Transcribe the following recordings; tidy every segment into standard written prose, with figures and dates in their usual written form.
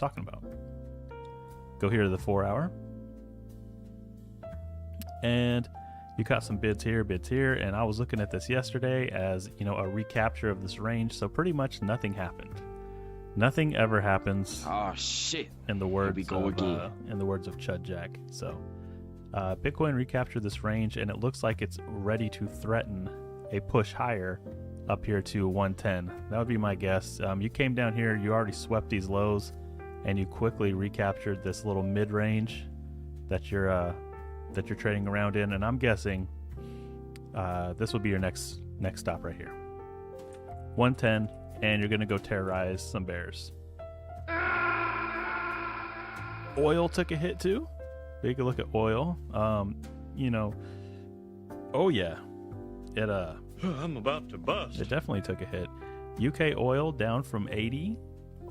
talking about. Go here to the 4 hour. And you got some bids here, and I was looking at this yesterday as, you know, a recapture of this range. So pretty much nothing happened. Nothing ever happens. Oh shit! In the words of Chud Jack. So Bitcoin recaptured this range, and it looks like it's ready to threaten a push higher up here to 110. That would be my guess. You came down here, you already swept these lows, and you quickly recaptured this little mid-range that you're trading around in, and I'm guessing this will be your next stop right here. 110, and you're gonna go terrorize some bears. Oil took a hit too. Take a look at oil. You know, oh yeah, it I'm about to bust. It definitely took a hit. UK oil down from 80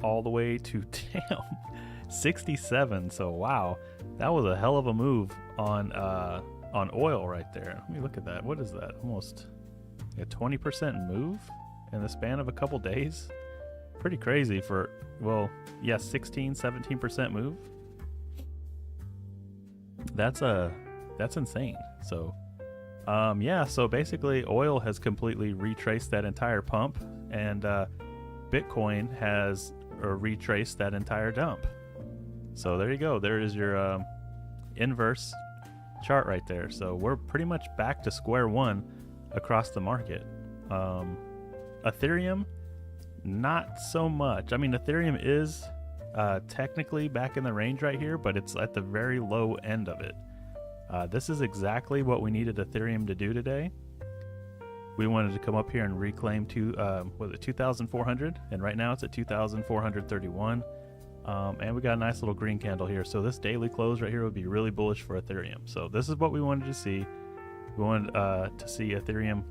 all the way to 67. So wow, that was a hell of a move on oil right there. Let me look at that. What is that? Almost a 20% move in the span of a couple days. Pretty crazy for, well, yeah, 17% move. That's insane. So yeah, so basically oil has completely retraced that entire pump, and Bitcoin has retraced that entire dump. So there you go. There is your inverse chart right there. So we're pretty much back to square one across the market. Ethereum, not so much. I mean, Ethereum is technically back in the range right here, but it's at the very low end of it. This is exactly what we needed Ethereum to do today. We wanted to come up here and reclaim 2,400, and right now it's at 2,431. And we got a nice little green candle here. So this daily close right here would be really bullish for Ethereum. So this is what we wanted to see. We wanted to see Ethereum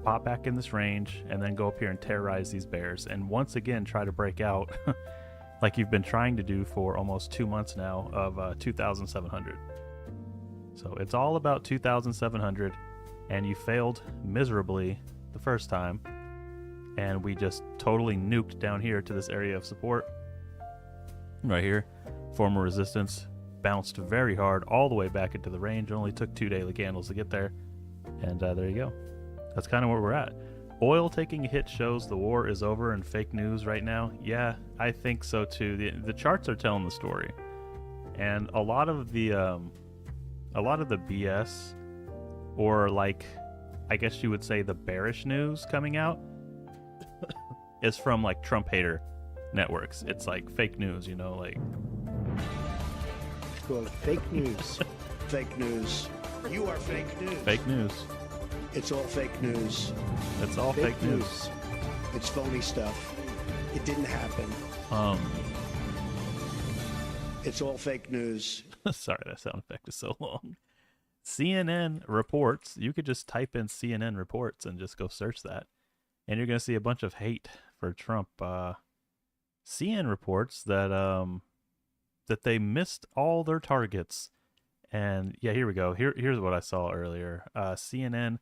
pop back in this range and then go up here and terrorize these bears, and once again try to break out like you've been trying to do for almost 2 months now of 2,700. So it's all about 2,700, and you failed miserably the first time, and we just totally nuked down here to this area of support right here. Former resistance bounced very hard all the way back into the range. It only took 2 daily candles to get there, and there you go. That's kind of where we're at. Oil taking a hit shows the war is over and fake news right now. Yeah, I think so too. The charts are telling the story, and a lot of the BS, or like, I guess you would say the bearish news coming out is from like Trump hater networks. It's like fake news, you know, like. Call it fake news. Fake news. You are fake news. Fake news. It's all fake news. It's all fake news. It's phony stuff. It didn't happen. It's all fake news. Sorry, that sound effect is so long. CNN reports. You could just type in CNN reports and just go search that, and you're going to see a bunch of hate for Trump. CNN reports that that they missed all their targets, and yeah, here we go. Here's what I saw earlier. CNN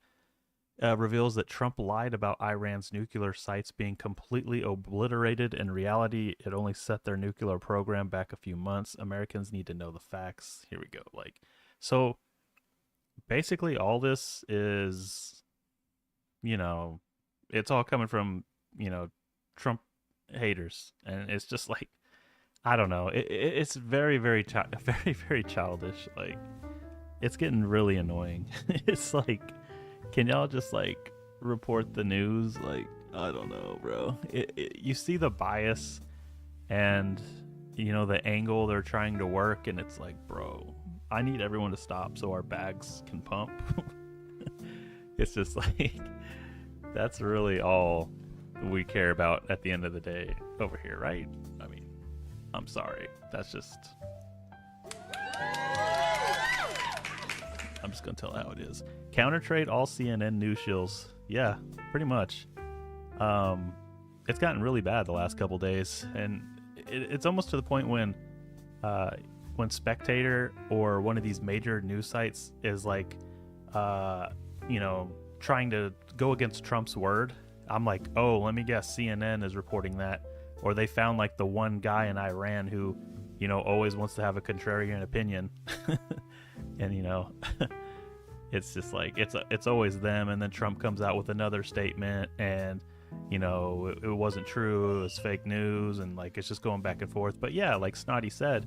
reveals that Trump lied about Iran's nuclear sites being completely obliterated. In reality, it only set their nuclear program back a few months. Americans need to know the facts. Here we go. Like, so basically all this is, you know, it's all coming from, you know, Trump haters, and it's just like, I don't know. It's very, very, very, very childish. Like, it's getting really annoying. It's like, can y'all just like report the news? Like, I don't know, bro. You see the bias and, you know, the angle they're trying to work, and it's like, bro, I need everyone to stop so our bags can pump. It's just like, that's really all we care about at the end of the day over here, right? I mean, I'm sorry. That's just, I'm just gonna tell how it is. Counter trade all CNN news shills. Yeah, pretty much. It's gotten really bad the last couple days, and it's almost to the point when Spectator or one of these major news sites is like, you know, trying to go against Trump's word. I'm like, oh, let me guess, CNN is reporting that. or they found like the one guy in Iran who, you know, always wants to have a contrarian opinion. And, you know, it's just like, it's always them. And then Trump comes out with another statement and, you know, it wasn't true, it was fake news, and like it's just going back and forth. But yeah, like Snotty said,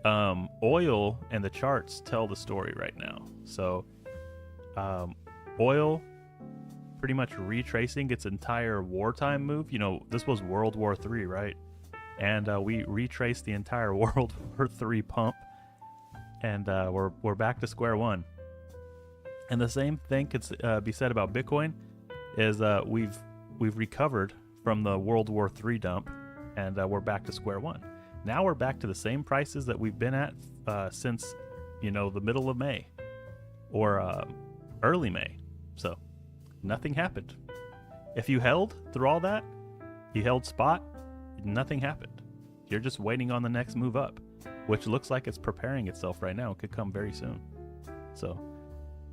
oil and the charts tell the story right now. So oil pretty much retracing its entire wartime move. You know, this was World War III, right? And we retraced the entire World War III pump, and we're back to square one. And the same thing could be said about Bitcoin, is we've recovered from the World War III dump, and we're back to square one. Now we're back to the same prices that we've been at since, you know, the middle of May or early May. So nothing happened. If you held through all that, you held spot, nothing happened. You're just waiting on the next move up, which looks like it's preparing itself right now. It could come very soon. So,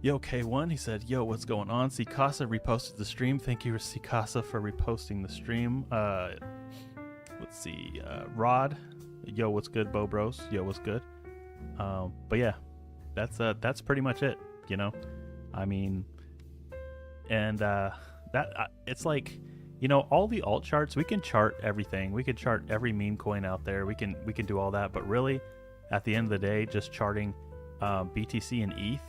yo, K1, he said, yo, what's going on? Sikasa reposted the stream. Thank you, Sikasa, for reposting the stream. Let's see. Rod, yo, what's good, Bo Bros? Yo, what's good? But yeah, that's pretty much it, you know? I mean, and it's like, you know, all the alt charts, we can chart everything. We can chart every meme coin out there. We can do all that. But really, at the end of the day, just charting BTC and ETH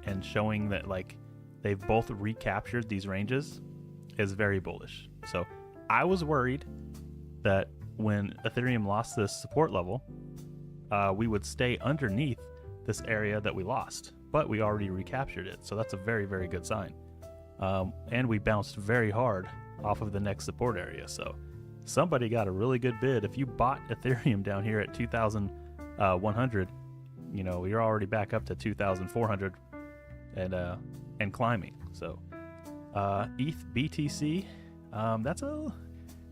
and showing that like they've both recaptured these ranges is very bullish. So I was worried that when Ethereum lost this support level, we would stay underneath this area that we lost, but we already recaptured it. So that's a very, very good sign. And we bounced very hard off of the next support area. So somebody got a really good bid. If you bought Ethereum down here at 2,100, you know, you're already back up to 2,400 and climbing. So ETH BTC,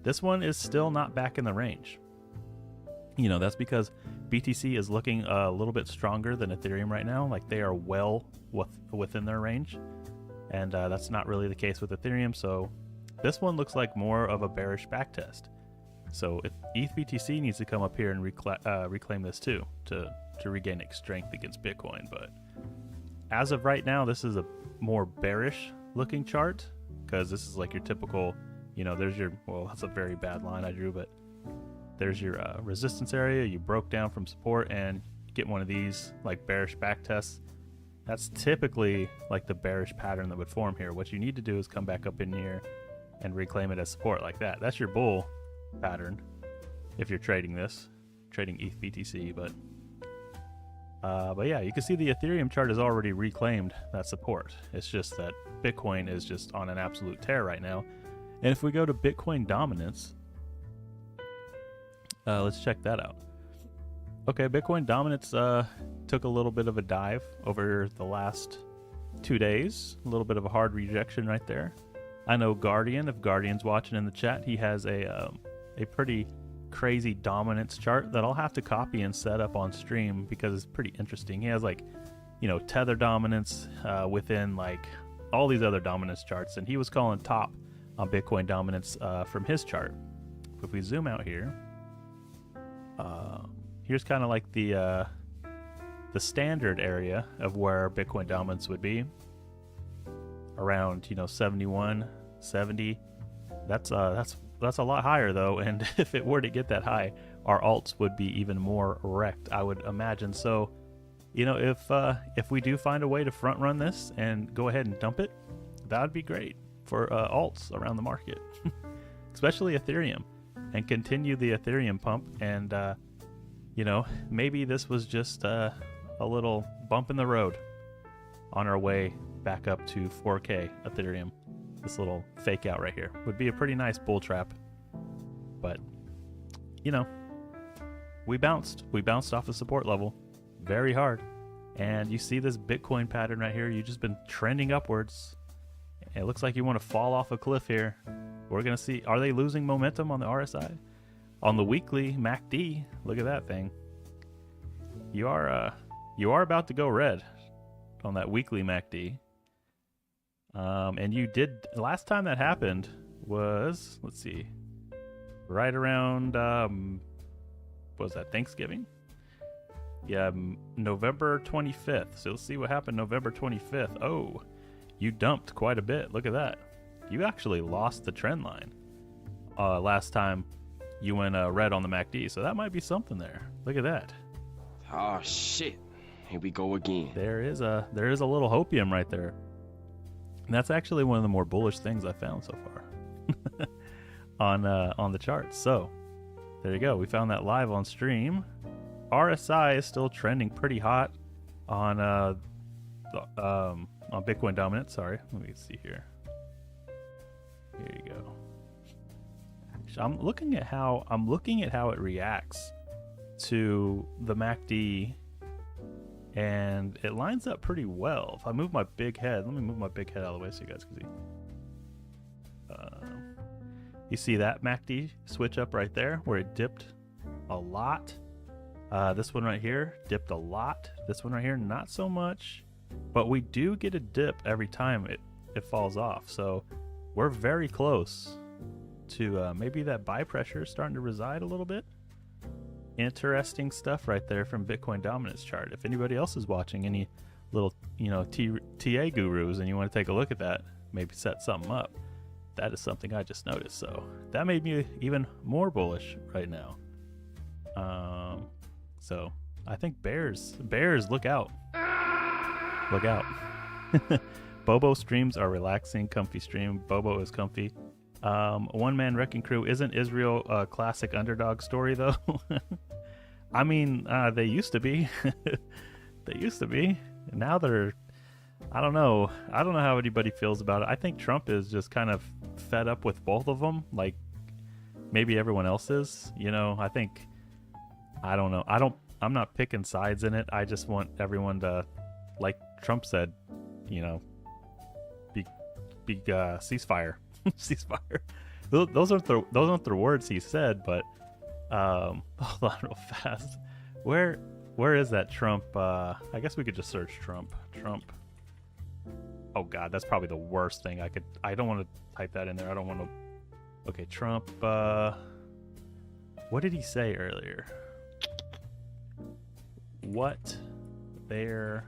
this one is still not back in the range. You know, that's because BTC is looking a little bit stronger than Ethereum right now. Like they are well within their range. And that's not really the case with Ethereum. So this one looks like more of a bearish backtest. So ETH BTC needs to come up here and reclaim this too to regain its strength against Bitcoin. But as of right now, this is a more bearish looking chart, because this is like your typical, you know, there's your, well, that's a very bad line I drew, but there's your resistance area. You broke down from support and get one of these like bearish backtests. That's typically like the bearish pattern that would form here. What you need to do is come back up in here and reclaim it as support like that. That's your bull pattern if you're trading this, trading ETH BTC. But yeah, you can see the Ethereum chart has already reclaimed that support. It's just that Bitcoin is just on an absolute tear right now. And if we go to Bitcoin dominance, let's check that out. Okay, Bitcoin dominance took a little bit of a dive over the last 2 days. A little bit of a hard rejection right there. I know Guardian, if Guardian's watching in the chat, he has a pretty crazy dominance chart that I'll have to copy and set up on stream because it's pretty interesting. He has like, you know, tether dominance within like all these other dominance charts, and he was calling top on Bitcoin dominance from his chart. If we zoom out here, here's kind of like the standard area of where Bitcoin dominance would be, around, you know, 71, 70. That's a lot higher though, and if it were to get that high, our alts would be even more wrecked, I would imagine. So, you know, if we do find a way to front run this and go ahead and dump it, that would be great for alts around the market, especially Ethereum, and continue the Ethereum pump. And you know, maybe this was just a little bump in the road on our way back up to 4K Ethereum. This little fake out right here would be a pretty nice bull trap. But, you know, we bounced off the support level very hard. And you see this Bitcoin pattern right here. You've just been trending upwards. It looks like you want to fall off a cliff here. We're going to see, are they losing momentum on the RSI? On the weekly MACD, look at that thing. You are about to go red on that weekly MACD. And you did, last time that happened was, let's see, right around what was that, Thanksgiving? Yeah, November 25th. So let's see what happened November 25th. Oh, you dumped quite a bit. Look at that. You actually lost the trend line last time you went red on the MACD. So that might be something there. Look at that. Oh shit. Here we go again. There is a little hopium right there. And that's actually one of the more bullish things I found so far on the charts. So there you go. We found that live on stream. RSI is still trending pretty hot on Bitcoin dominance. Sorry, let me see here. Here you go. Actually, I'm looking at how it reacts to the MACD, and it lines up pretty well. If I move my big head, let me move my big head out of the way so you guys can see. You see that MACD switch up right there where it dipped a lot. This one right here dipped a lot. This one right here, not so much. But we do get a dip every time it falls off. So we're very close to maybe that buy pressure is starting to reside a little bit. Interesting stuff right there from Bitcoin dominance chart. If anybody else is watching any little, TA gurus and you want to take a look at that, maybe set something up. That is something I just noticed. So that made me even more bullish right now. So I think bears, look out. Look out. Bobo streams are relaxing, comfy stream. Bobo is comfy. One Man Wrecking Crew, isn't Israel a classic underdog story though? I mean, they used to be. They used to be. Now they're, I don't know how anybody feels about it. I think Trump is just kind of fed up with both of them, like maybe everyone else is. I don't know. I'm not picking sides in it. I just want everyone to, like Trump said, be ceasefire. Ceasefire. Those aren't the words he said, but hold on real fast. Where is that Trump? I guess we could just search Trump. Oh god, that's probably the worst thing I don't want to type that in there. I don't want to. Okay, Trump. What did he say earlier? What they're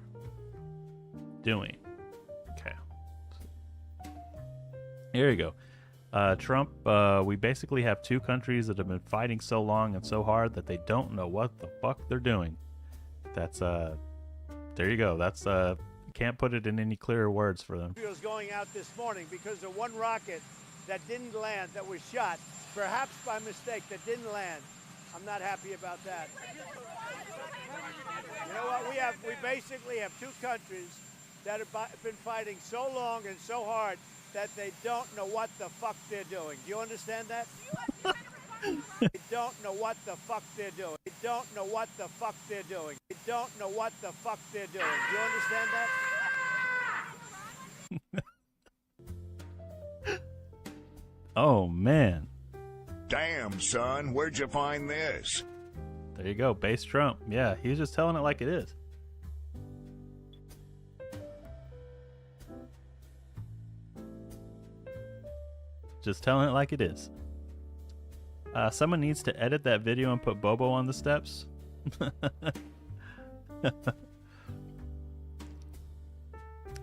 doing. Okay. Here you go. Trump, we basically have two countries that have been fighting so long and so hard that they don't know what the fuck they're doing. That's, there you go. That's, can't put it in any clearer words for them. Was going out this morning because of one rocket that didn't land, that was shot, perhaps by mistake, that didn't land. I'm not happy about that. You know what? We basically have two countries that have been fighting so long and so hard that they don't know what the fuck they're doing. Do you understand that? They don't know what the fuck they're doing. They don't know what the fuck they're doing. They don't know what the fuck they're doing. Do you understand that? Oh, man. Damn, son, where'd you find this? There you go, base Trump. Yeah, he was just telling it like it is. Just telling it like it is. Someone needs to edit that video and put Bobo on the steps.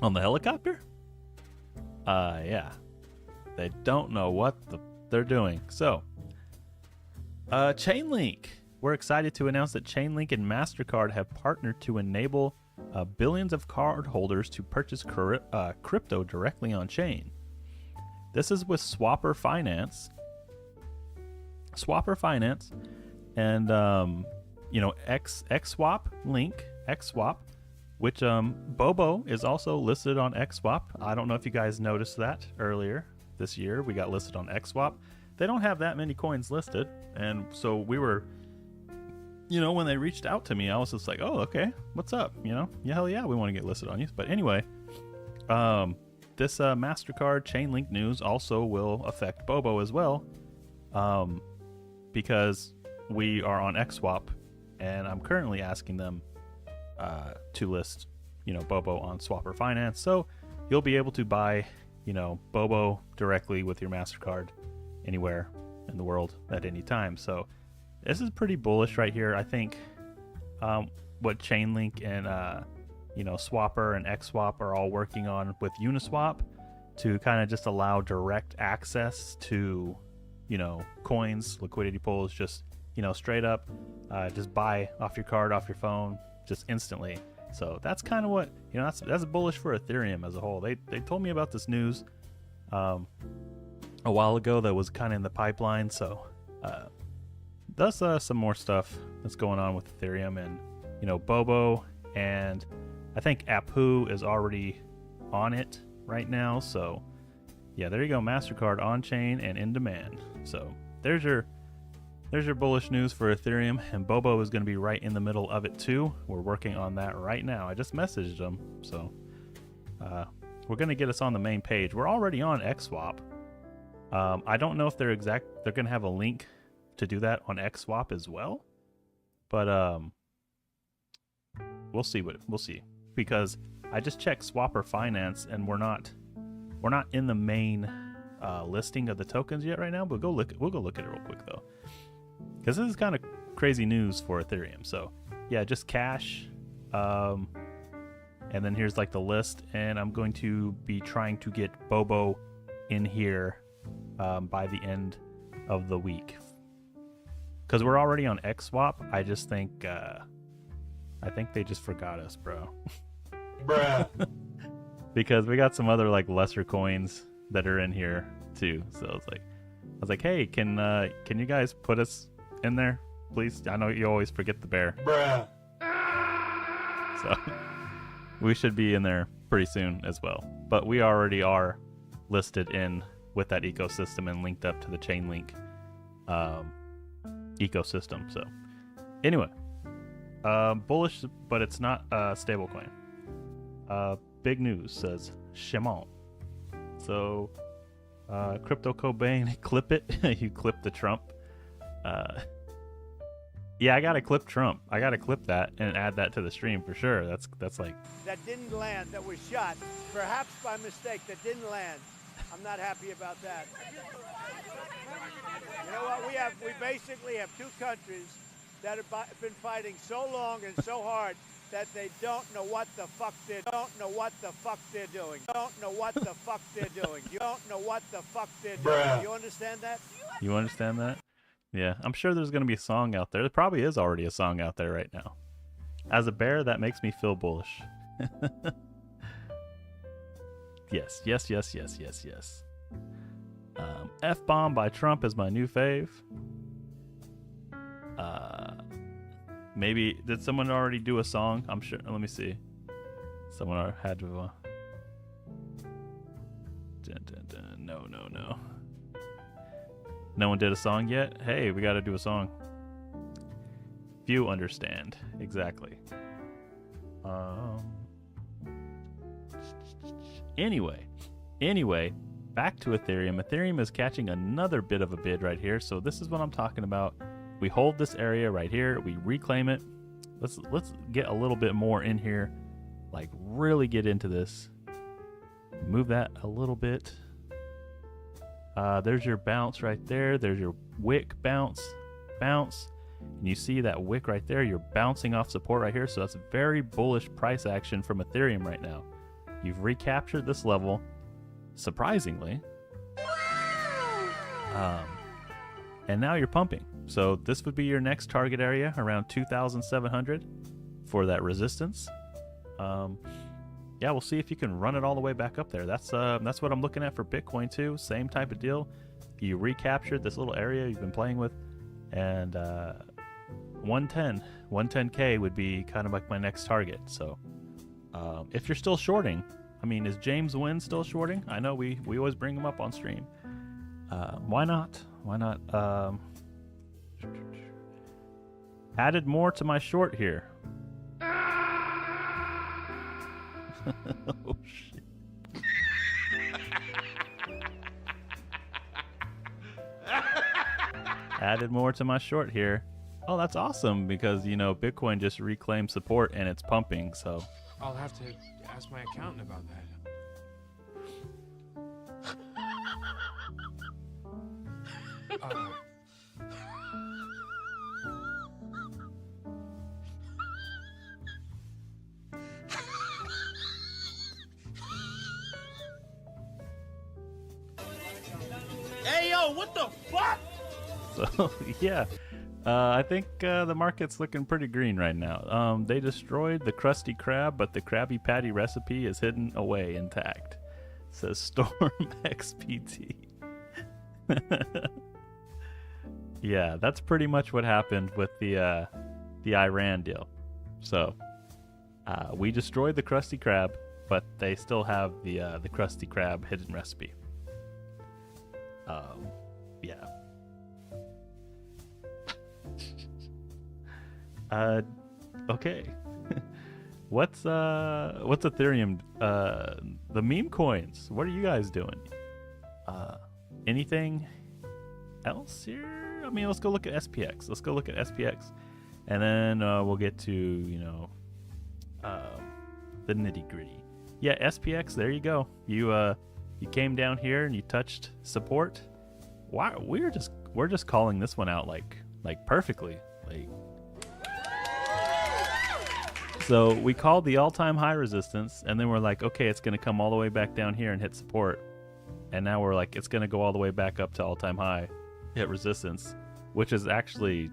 On the helicopter? Yeah. They don't know what they're doing. So, Chainlink. We're excited to announce that Chainlink and MasterCard have partnered to enable billions of cardholders to purchase crypto directly on chain. This is with Swapper Finance. Swapper Finance and XSwap Link, XSwap, which Bobo is also listed on XSwap. I don't know if you guys noticed that earlier this year. We got listed on XSwap. They don't have that many coins listed, and so we were, when they reached out to me, I was just like, oh, okay, what's up? Yeah, hell yeah, we want to get listed on you. But anyway, this MasterCard Chainlink news also will affect Bobo as well, because we are on XSwap, and I'm currently asking them to list, Bobo on Swapper Finance. So you'll be able to buy, Bobo directly with your MasterCard anywhere in the world at any time. So this is pretty bullish right here. I think what Chainlink and Swapper and XSwap are all working on with Uniswap to kind of just allow direct access to coins, liquidity pools, just straight up just buy off your card, off your phone, just instantly. So that's kind of what that's bullish for Ethereum as a whole. They told me about this news a while ago that was kind of in the pipeline. So that's some more stuff that's going on with Ethereum, and Bobo, and I think Apu is already on it right now. So yeah, there you go. MasterCard on chain and in demand. So there's your bullish news for Ethereum, and Bobo is going to be right in the middle of it too. We're working on that right now. I just messaged them, so we're going to get us on the main page. We're already on XSwap. I don't know if they're going to have a link to do that on XSwap as well, but we'll see because I just checked Swapper Finance, and we're not in the main listing of the tokens yet right now. But we'll go look at it real quick though, because this is kind of crazy news for Ethereum. So yeah, just cash, and then here's like the list, and I'm going to be trying to get Bobo in here by the end of the week, because we're already on XSwap. I just think they just forgot us, bro. Bruh. Because we got some other like lesser coins that are in here too. So I was like, hey, can you guys put us in there, please? I know you always forget the bear. Bruh. So we should be in there pretty soon as well. But we already are listed in with that ecosystem and linked up to the Chainlink ecosystem. So anyway, bullish, but it's not a stable coin. Big news, says Shimon. So Crypto Cobain, clip it. You clip the Trump. Yeah, I gotta clip Trump. I gotta clip that and add that to the stream for sure. That's like That didn't land, that was shot, perhaps by mistake, that didn't land. I'm not happy about that. You know what? We basically have two countries that have been fighting so long and so hard that they don't know what the fuck they're doing. You don't know what the fuck they're doing. Bruh. You understand that? You understand that? Yeah, I'm sure there's gonna be a song out there. There probably is already a song out there right now. As a bear, that makes me feel bullish. Yes. F-Bomb by Trump is my new fave. Maybe, did someone already do a song? I'm sure, let me see. Someone had to, No. No one did a song yet? Hey, we gotta do a song. Few understand. Exactly. Anyway, back to Ethereum. Ethereum is catching another bit of a bid right here. So this is what I'm talking about. We hold this area right here. We reclaim it. Let's get a little bit more in here. Like really get into this. Move that a little bit. There's your bounce right there. There's your wick bounce. And you see that wick right there. You're bouncing off support right here. So that's a very bullish price action from Ethereum right now. You've recaptured this level, surprisingly. And now you're pumping. So this would be your next target area, around 2,700 for that resistance. Yeah, we'll see if you can run it all the way back up there. That's what I'm looking at for Bitcoin too. Same type of deal. You recaptured this little area you've been playing with, and 110K would be kind of like my next target. So if you're still shorting, I mean, is James Wynn still shorting? I know we always bring him up on stream. Why not? Added more to my short here. Oh shit. Added more to my short here. Oh, that's awesome, because Bitcoin just reclaimed support and it's pumping. So I'll have to ask my accountant about that. Hey, yo, what the fuck? So yeah, I think the market's looking pretty green right now. They destroyed the Krusty Krab, but the Krabby Patty recipe is hidden away intact. Says Storm XPT. Yeah, that's pretty much what happened with the Iran deal. So we destroyed the Krusty Krab, but they still have the Krusty Krab hidden recipe. Yeah. Okay. What's Ethereum? The meme coins. What are you guys doing? Anything else here? I mean, let's go look at SPX. Let's go look at SPX, and then we'll get to the nitty gritty. Yeah, SPX. There you go. You came down here and you touched support. Why we're just calling this one out like perfectly. So we called the all-time high resistance, and then we're like, okay, it's going to come all the way back down here and hit support. And now we're like, it's going to go all the way back up to all-time high, hit resistance, which is actually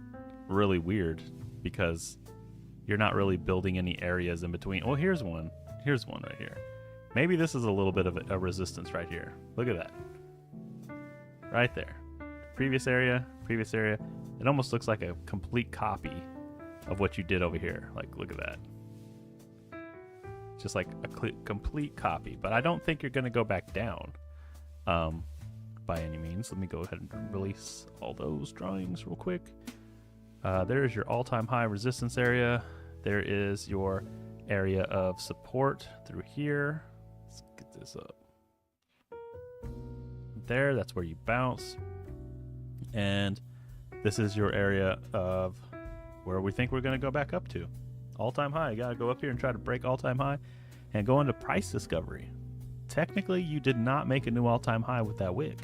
really weird because you're not really building any areas in between. Well, here's one. Here's one right here. Maybe this is a little bit of a resistance right here. Look at that. Right there. Previous area. It almost looks like a complete copy of what you did over here. Like, look at that. Just like a complete copy. But I don't think you're going to go back down by any means. Let me go ahead and release all those drawings real quick. There's your all-time high resistance area. There is your area of support through here. Let's get this up. There, that's where you bounce. And this is your area of where we think we're going to go back up to. All-time high. You got to go up here and try to break all-time high and go into price discovery. Technically, you did not make a new all-time high with that wick.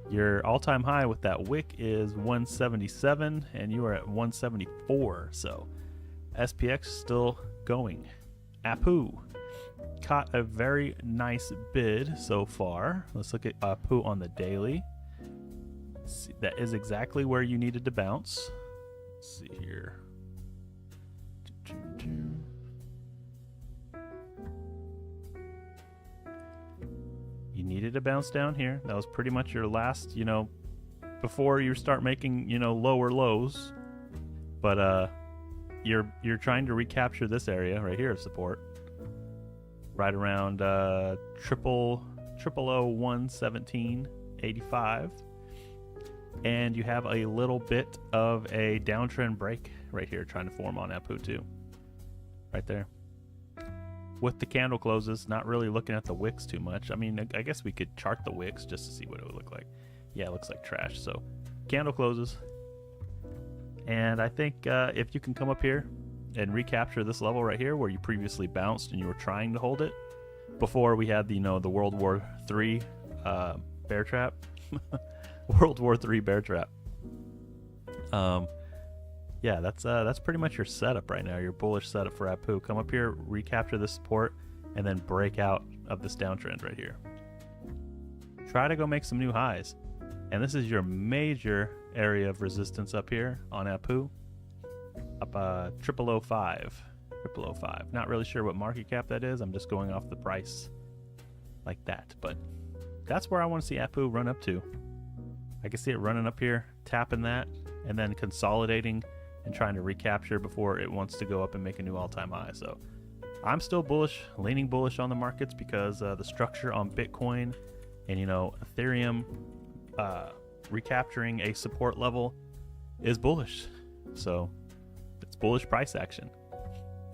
Your all-time high with that wick is 177, and you are at 174. So SPX still going. Apu caught a very nice bid so far. Let's look at Apu on the daily. See, that is exactly where you needed to bounce. Let's see here. You needed to bounce down here. That was pretty much your last, before you start making, lower lows. But you're trying to recapture this area right here of support. Right around 117.85. And you have a little bit of a downtrend break right here trying to form on Apu too. Right there. With the candle closes, not really looking at the wicks too much. I mean, I guess we could chart the wicks just to see what it would look like. Yeah, it looks like trash. So, candle closes. And I think if you can come up here and recapture this level right here where you previously bounced and you were trying to hold it before we had the, the World War III bear trap. World War III bear trap. Yeah, that's pretty much your setup right now, your bullish setup for Apu. Come up here, recapture this support, and then break out of this downtrend right here. Try to go make some new highs. And this is your major area of resistance up here on Apu. Up 0005. 0005. Not really sure what market cap that is. I'm just going off the price like that. But that's where I want to see Apu run up to. I can see it running up here, tapping that, and then consolidating and trying to recapture before it wants to go up and make a new all-time high. So I'm still bullish, leaning bullish on the markets because the structure on Bitcoin and, Ethereum recapturing a support level is bullish. So it's bullish price action.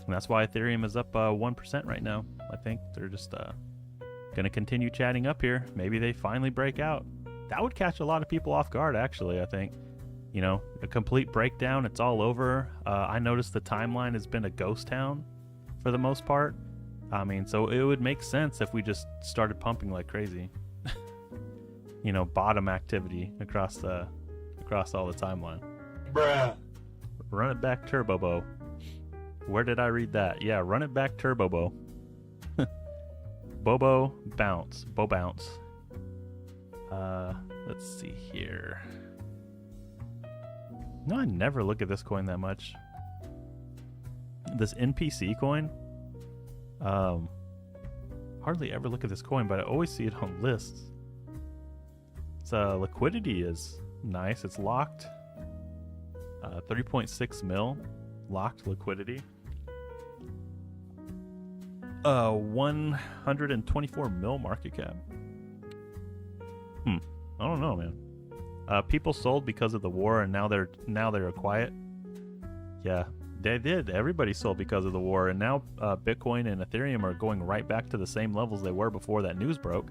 And that's why Ethereum is up 1% right now. I think they're just going to continue chatting up here. Maybe they finally break out. That would catch a lot of people off guard, actually, I think. A complete breakdown, it's all over. I noticed the timeline has been a ghost town for the most part. I mean, so it would make sense if we just started pumping like crazy. bottom activity across all the timeline. Bruh. Run it back, Turbobo. Where did I read that? Yeah, run it back, Turbobo. Bobo bounce. Bo bounce. Let's see here. No, I never look at this coin that much. This NPC coin. Hardly ever look at this coin, but I always see it on lists. Its liquidity is nice. It's locked. 3.6 mil locked liquidity. 124 mil market cap. I don't know, man. People sold because of the war, and now they're quiet. Yeah, they did. Everybody sold because of the war, and now Bitcoin and Ethereum are going right back to the same levels they were before that news broke,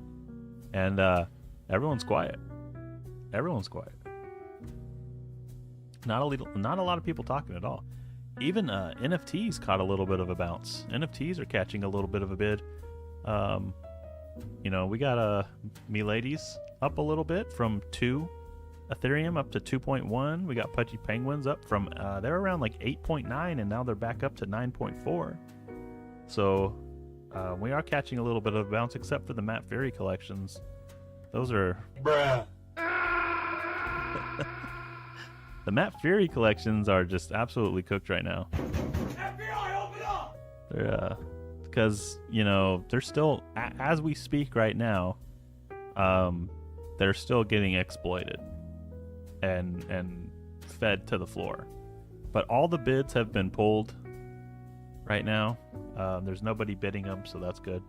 and everyone's quiet. Everyone's quiet. Not a lot of people talking at all. Even NFTs caught a little bit of a bounce. NFTs are catching a little bit of a bid. We got Miladies up a little bit from 2 Ethereum up to 2.1. We got Pudgy Penguins up from they're around like 8.9, and now they're back up to 9.4. So we are catching a little bit of a bounce, except for the Matt Fury collections. Those are Bruh. the Matt Fury collections are just absolutely cooked right now. FBI, open up! They're because they're still as we speak right now. They're still getting exploited and fed to the floor, but all the bids have been pulled right now. There's nobody bidding them, so that's good.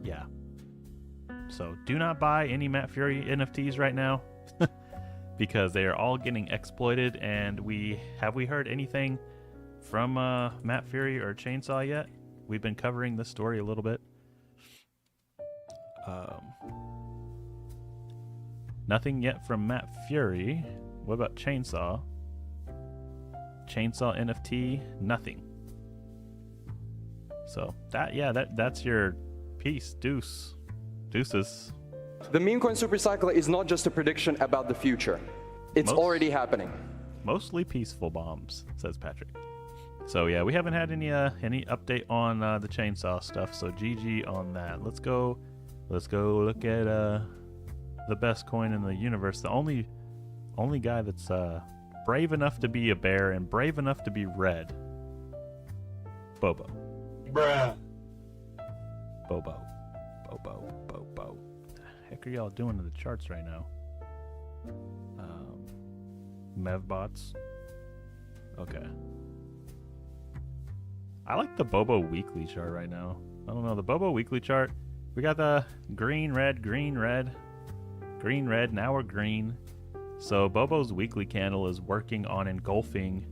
Yeah. So do not buy any Matt Fury NFTs right now because they are all getting exploited. And we heard anything from Matt Fury or Chainsaw yet? We've been covering this story a little bit. Nothing yet from Matt Fury. What about Chainsaw? Chainsaw NFT, nothing. So that's your piece. Deuces. The meme coin supercycle is not just a prediction about the future. It's already happening. Mostly peaceful bombs, says Patrick. So yeah, we haven't had any update on the Chainsaw stuff. So GG on that. Let's go look at the best coin in the universe. The only guy that's brave enough to be a bear and brave enough to be red. Bobo. Bruh. Bobo. What the heck are y'all doing to the charts right now? Mevbots. Okay. I like the Bobo weekly chart right now. I don't know, the Bobo weekly chart. We got the green, red, green, red, green, red. Now we're green. So Bobo's weekly candle is working on engulfing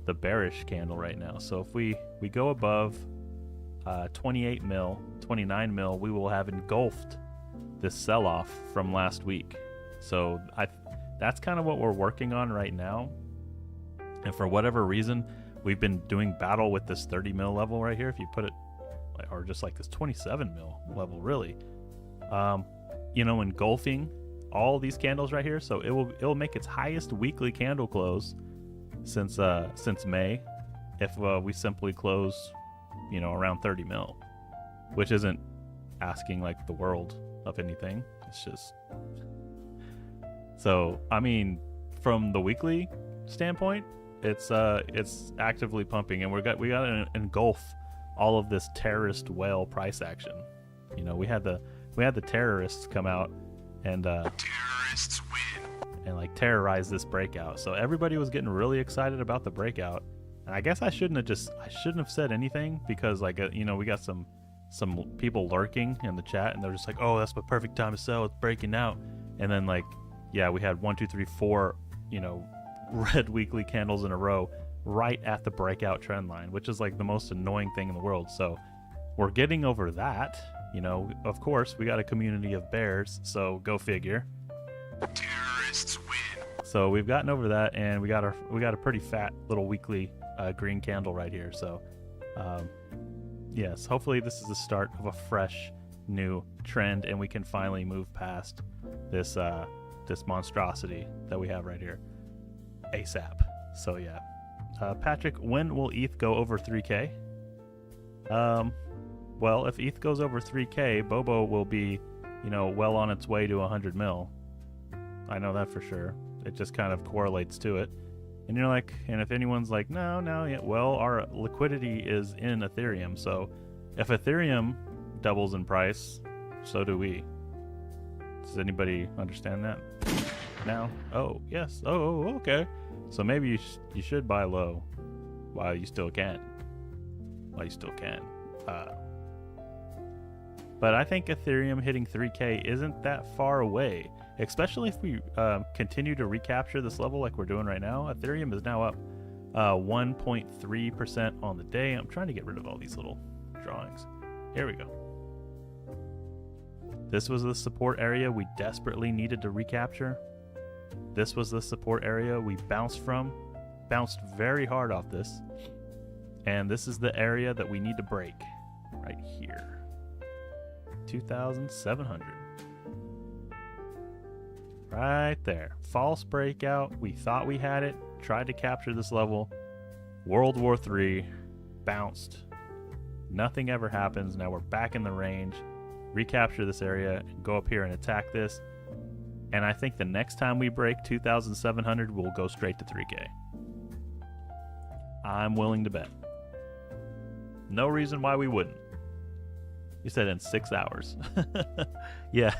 the bearish candle right now. So if we go above 28 mil, 29 mil, we will have engulfed this sell-off from last week. So that's kind of what we're working on right now. And for whatever reason, we've been doing battle with this 30 mil level right here. If you put it, or just like this 27 mil level, really, engulfing all these candles right here. So it will make its highest weekly candle close since May, if we simply close, around 30 mil, which isn't asking like the world of anything. It's just, so I mean, from the weekly standpoint, it's actively pumping, and we got to engulf all of this terrorist whale price action. We had the terrorists come out and Terrorists win. and like terrorize this breakout. So everybody was getting really excited about the breakout. And I guess I shouldn't have said anything, because we got some people lurking in the chat, and they're just like, oh, that's the perfect time to sell, it's breaking out. And then we had 1, 2, 3, 4 red weekly candles in a row right at the breakout trend line, which is like the most annoying thing in the world. So we're getting over that. Of course, we got a community of bears, so go figure. Terrorists win. So we've gotten over that, and we got a pretty fat little weekly green candle right here. So yes, hopefully this is the start of a fresh new trend, and we can finally move past this this monstrosity that we have right here ASAP. So yeah, Patrick, when will ETH go over 3K? Well, if ETH goes over 3K, Bobo will be, you know, well on its way to 100 mil. I know that for sure. It just kind of correlates to it. And you're like, and if anyone's like, no, yeah, well, our liquidity is in Ethereum. So if Ethereum doubles in price, so do we. Does anybody understand that now? Oh, yes. Oh, okay. So maybe you should buy low while you still can. But I think Ethereum hitting 3K isn't that far away, especially if we continue to recapture this level like we're doing right now. Ethereum is now up 1.3% on the day. I'm trying to get rid of all these little drawings. Here we go. This was the support area we desperately needed to recapture. This was the support area we bounced very hard off this. And this is the area that we need to break right here. 2,700. Right there. False breakout. We thought we had it. Tried to capture this level. World War III. Bounced. Nothing ever happens. Now we're back in the range. Recapture this area. And go up here and attack this. And I think the next time we break 2,700, we'll go straight to 3K. I'm willing to bet. No reason why we wouldn't. You said in 6 hours. Yeah.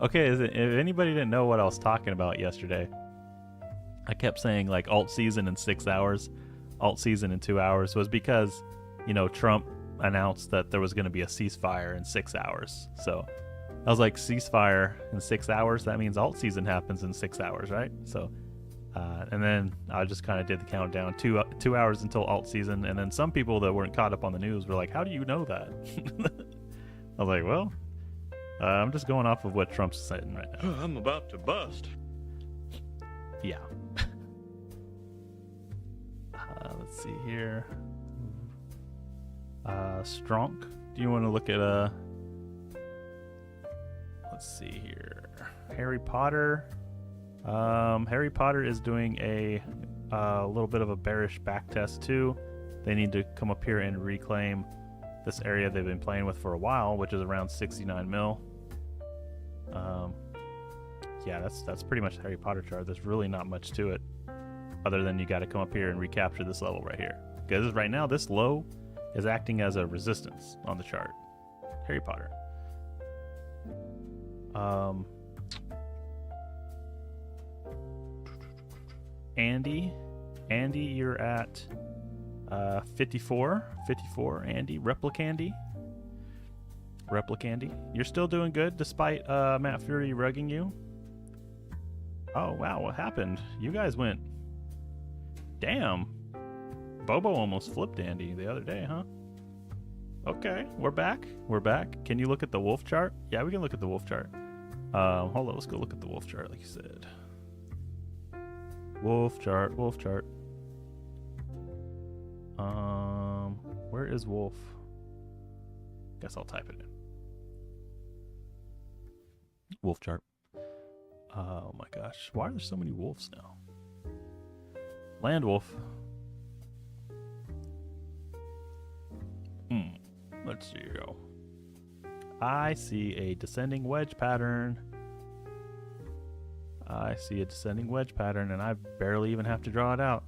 Okay, if anybody didn't know what I was talking about yesterday, I kept saying like alt season in 6 hours, alt season in 2 hours, was because, you know, Trump announced that there was going to be a ceasefire in 6 hours. So I was like, ceasefire in 6 hours? That means alt season happens in 6 hours, right? So, and then I just kind of did the countdown, 2 hours until alt season. And then some people that weren't caught up on the news were like, how do you know that? I was like, well, I'm just going off of what Trump's saying right now. I'm about to bust. Yeah. Let's see here. Stonks. Do you want to look at let's see here. Harry Potter. Harry Potter is doing a little bit of a bearish back test too. They need to come up here and reclaim this area they've been playing with for a while, which is around 69 mil. Yeah, that's pretty much the Harry Potter chart. There's really not much to it other than you got to come up here and recapture this level right here. Because right now this low is acting as a resistance on the chart. Harry Potter. Andy, you're at 54, Andy, Replicandy. You're still doing good despite Matt Fury rugging you. Oh wow, what happened? You guys went, damn. Bobo almost flipped Andy the other day, huh? Okay, we're back. Can you look at the wolf chart? Yeah, we can look at the wolf chart. Hold on, let's go look at the wolf chart like you said. Wolf chart. Where is wolf? Guess I'll type it in. Wolf chart. Oh my gosh, why are there so many wolves now? Land wolf. Let's see here. I see a descending wedge pattern. And I barely even have to draw it out.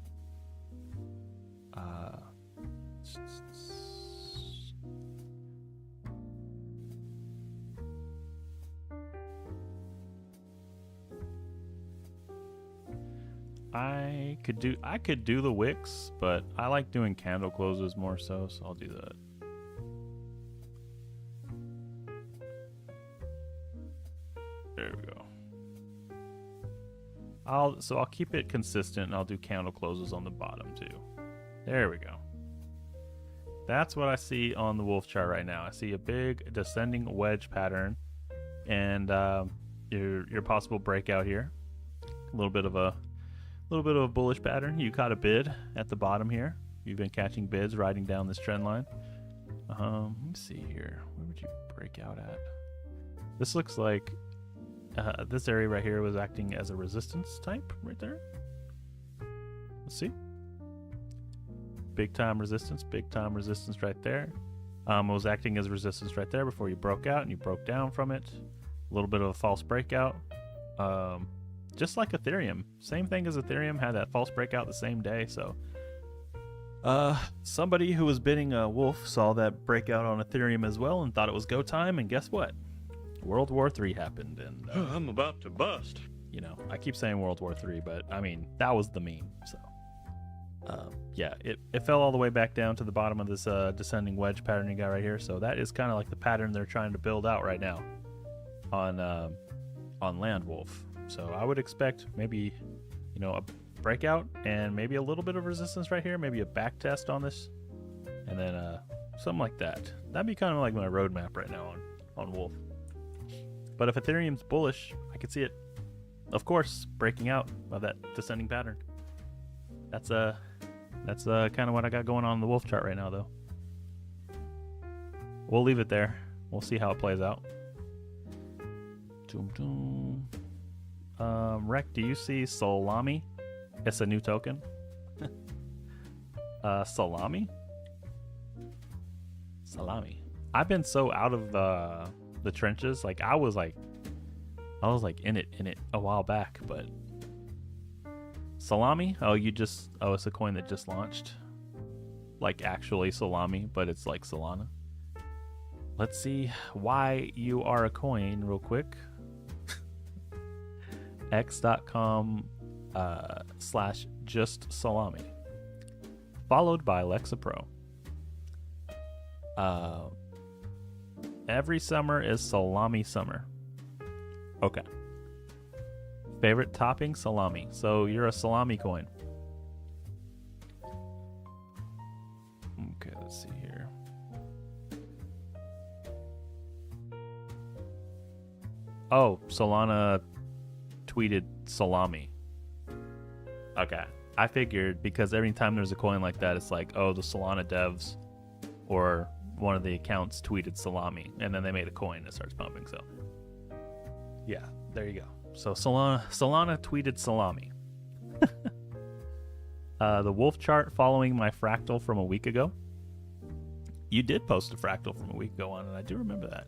I could do the wicks, but I like doing candle closes more so I'll do that. There we go. I'll keep it consistent and I'll do candle closes on the bottom too. There we go. That's what I see on the wolf chart right now. I see a big descending wedge pattern and your possible breakout here. A little bit of a bullish pattern. You caught a bid at the bottom here. You've been catching bids riding down this trend line. Let me see here. Where would you break out at? This looks like this area right here was acting as a resistance type right there. Let's see. Big time resistance right there. It was acting as resistance right there before you broke out and you broke down from it. A little bit of a false breakout. Just like Ethereum. Same thing as Ethereum, had that false breakout the same day. So somebody who was bidding a wolf saw that breakout on Ethereum as well and thought it was go time, and guess what? World War III happened, and I'm about to bust. You know, I keep saying World War III, but I mean, that was the meme. So yeah, it fell all the way back down to the bottom of this descending wedge pattern you got right here. So that is kind of like the pattern they're trying to build out right now on Landwolf. So I would expect maybe, you know, a breakout and maybe a little bit of resistance right here, maybe a back test on this, and then something like that. That'd be kind of like my roadmap right now on Wolf. But if Ethereum's bullish, I could see it, of course, breaking out of that descending pattern. That's kind of what I got going on in the Wolf chart right now, though. We'll leave it there. We'll see how it plays out. Rec, do you see Salami? It's a new token. Salami. I've been so out of the trenches. Like I was like in it a while back, but Salami. Oh, it's a coin that just launched. Like actually Salami, but it's like Solana. Let's see why you are a coin real quick. x.com /just salami, followed by Lexapro. Every summer is salami summer. Okay. Favorite topping? Salami. So you're a salami coin. Okay, let's see here. Oh, Solana tweeted salami. Okay. I figured because every time there's a coin like that, it's like, oh, the Solana devs or one of the accounts tweeted salami, and then they made a coin that starts pumping. So yeah, there you go. So Solana tweeted salami. The wolf chart following my fractal from a week ago. You did post a fractal from a week ago on, and I do remember that.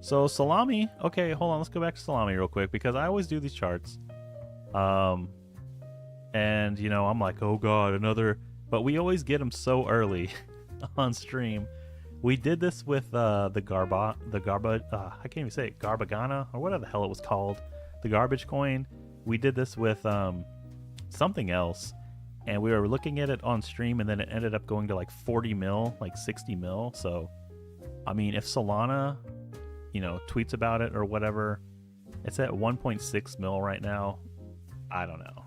So salami, okay, hold on, let's go back to salami real quick because I always do these charts. And you know, I'm like, oh god, another, but we always get them so early on stream. We did this with I can't even say it, Garbagana or whatever the hell it was called, the garbage coin. We did this with something else, and we were looking at it on stream, and then it ended up going to like 40 mil, like 60 mil. So I mean, if Solana, you know, tweets about it or whatever, it's at 1.6 mil right now. I don't know,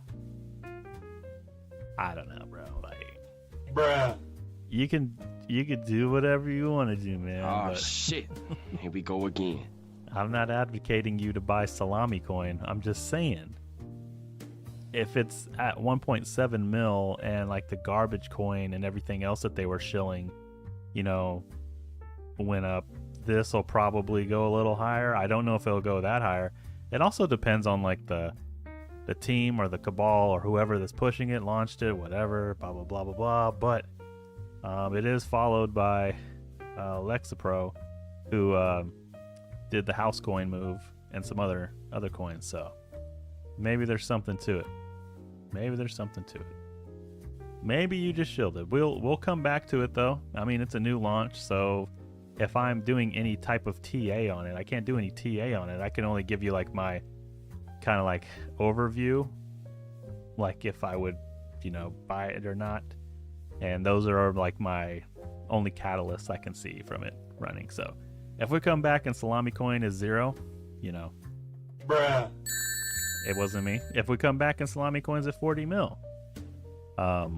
bro. Like, Bruh. You can do whatever you want to do, man. Oh, but shit. Here we go again. I'm not advocating you to buy salami coin. I'm just saying, if it's at 1.7 mil and like the garbage coin and everything else that they were shilling, you know, went up, this will probably go a little higher. I don't know if it'll go that higher. It also depends on like the team or the cabal or whoever that's pushing it, launched it, whatever, blah blah blah blah blah. But it is followed by Lexapro, who did the house coin move and some other coins. So maybe there's something to it. Maybe you just shielded. We'll come back to it though. I mean, it's a new launch, so if I'm doing any type of TA on it, I can't do any TA on it. I can only give you like my kind of like overview, like if I would, you know, buy it or not. And those are like my only catalysts I can see from it running. So if we come back and salami coin is 0, you know, Bruh. it wasn't me. If we come back and salami coin's at 40 mil, I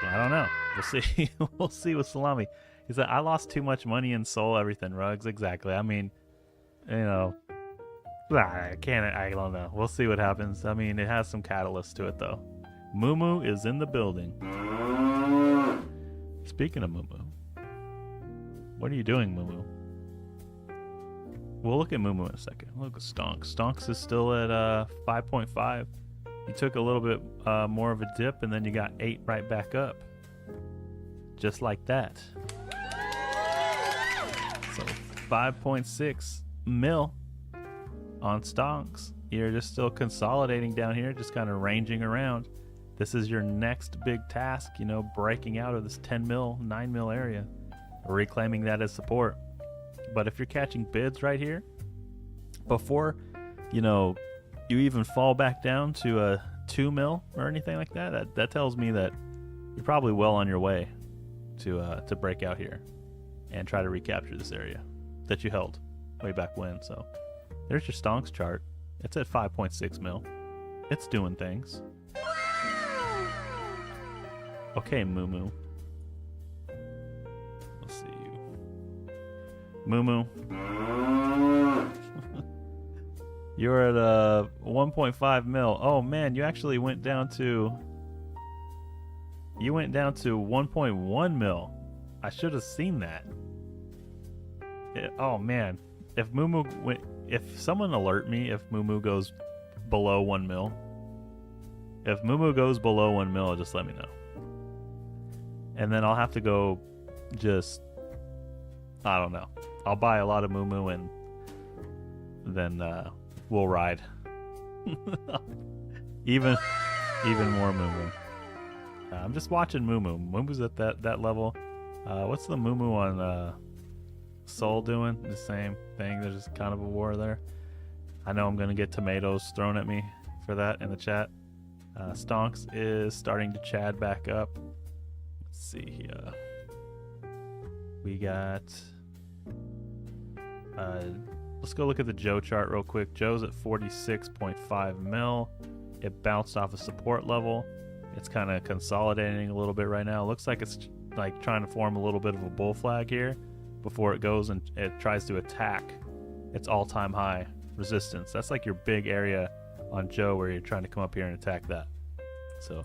don't know. We'll see. We'll see with salami. He said, I lost too much money and sold everything. Rugs. Exactly. I mean, you know, I don't know. We'll see what happens. I mean, it has some catalyst to it though. Mumu is in the building. Speaking of Mumu, what are you doing, Mumu? We'll look at Mumu in a second. Look at Stonks. Stonks is still at 5.5. You took a little bit more of a dip, and then you got 8 right back up. Just like that. So 5.6 mil on Stonks. You're just still consolidating down here, just kind of ranging around. This is your next big task, you know, breaking out of this 10 mil, 9 mil area, reclaiming that as support. But if you're catching bids right here, before, you know, you even fall back down to a 2 mil or anything like that, that tells me that you're probably well on your way to break out here and try to recapture this area that you held way back when. So there's your Stonks chart. It's at 5.6 mil. It's doing things. Okay, Mumu. Let's see you. Mumu. You're at 1.5 mil. Oh man, you actually went down to 1.1 mil. I should have seen that. Oh man, if someone alert me if Mumu goes below 1 mil. If Mumu goes below 1 mil, just let me know. And then I'll have to go just, I don't know. I'll buy a lot of Mumu and then we'll ride. even more Mumu. I'm just watching Mumu. Mumu's at that level. What's the Mumu on Soul doing? The same thing. There's just kind of a war there. I know I'm going to get tomatoes thrown at me for that in the chat. Stonks is starting to chad back up. Let's see here. We got... let's go look at the Joe chart real quick. Joe's at 46.5 mil. It bounced off a support level. It's kind of consolidating a little bit right now. It looks like it's like trying to form a little bit of a bull flag here before it goes and it tries to attack its all-time high resistance. That's like your big area on Joe where you're trying to come up here and attack that. So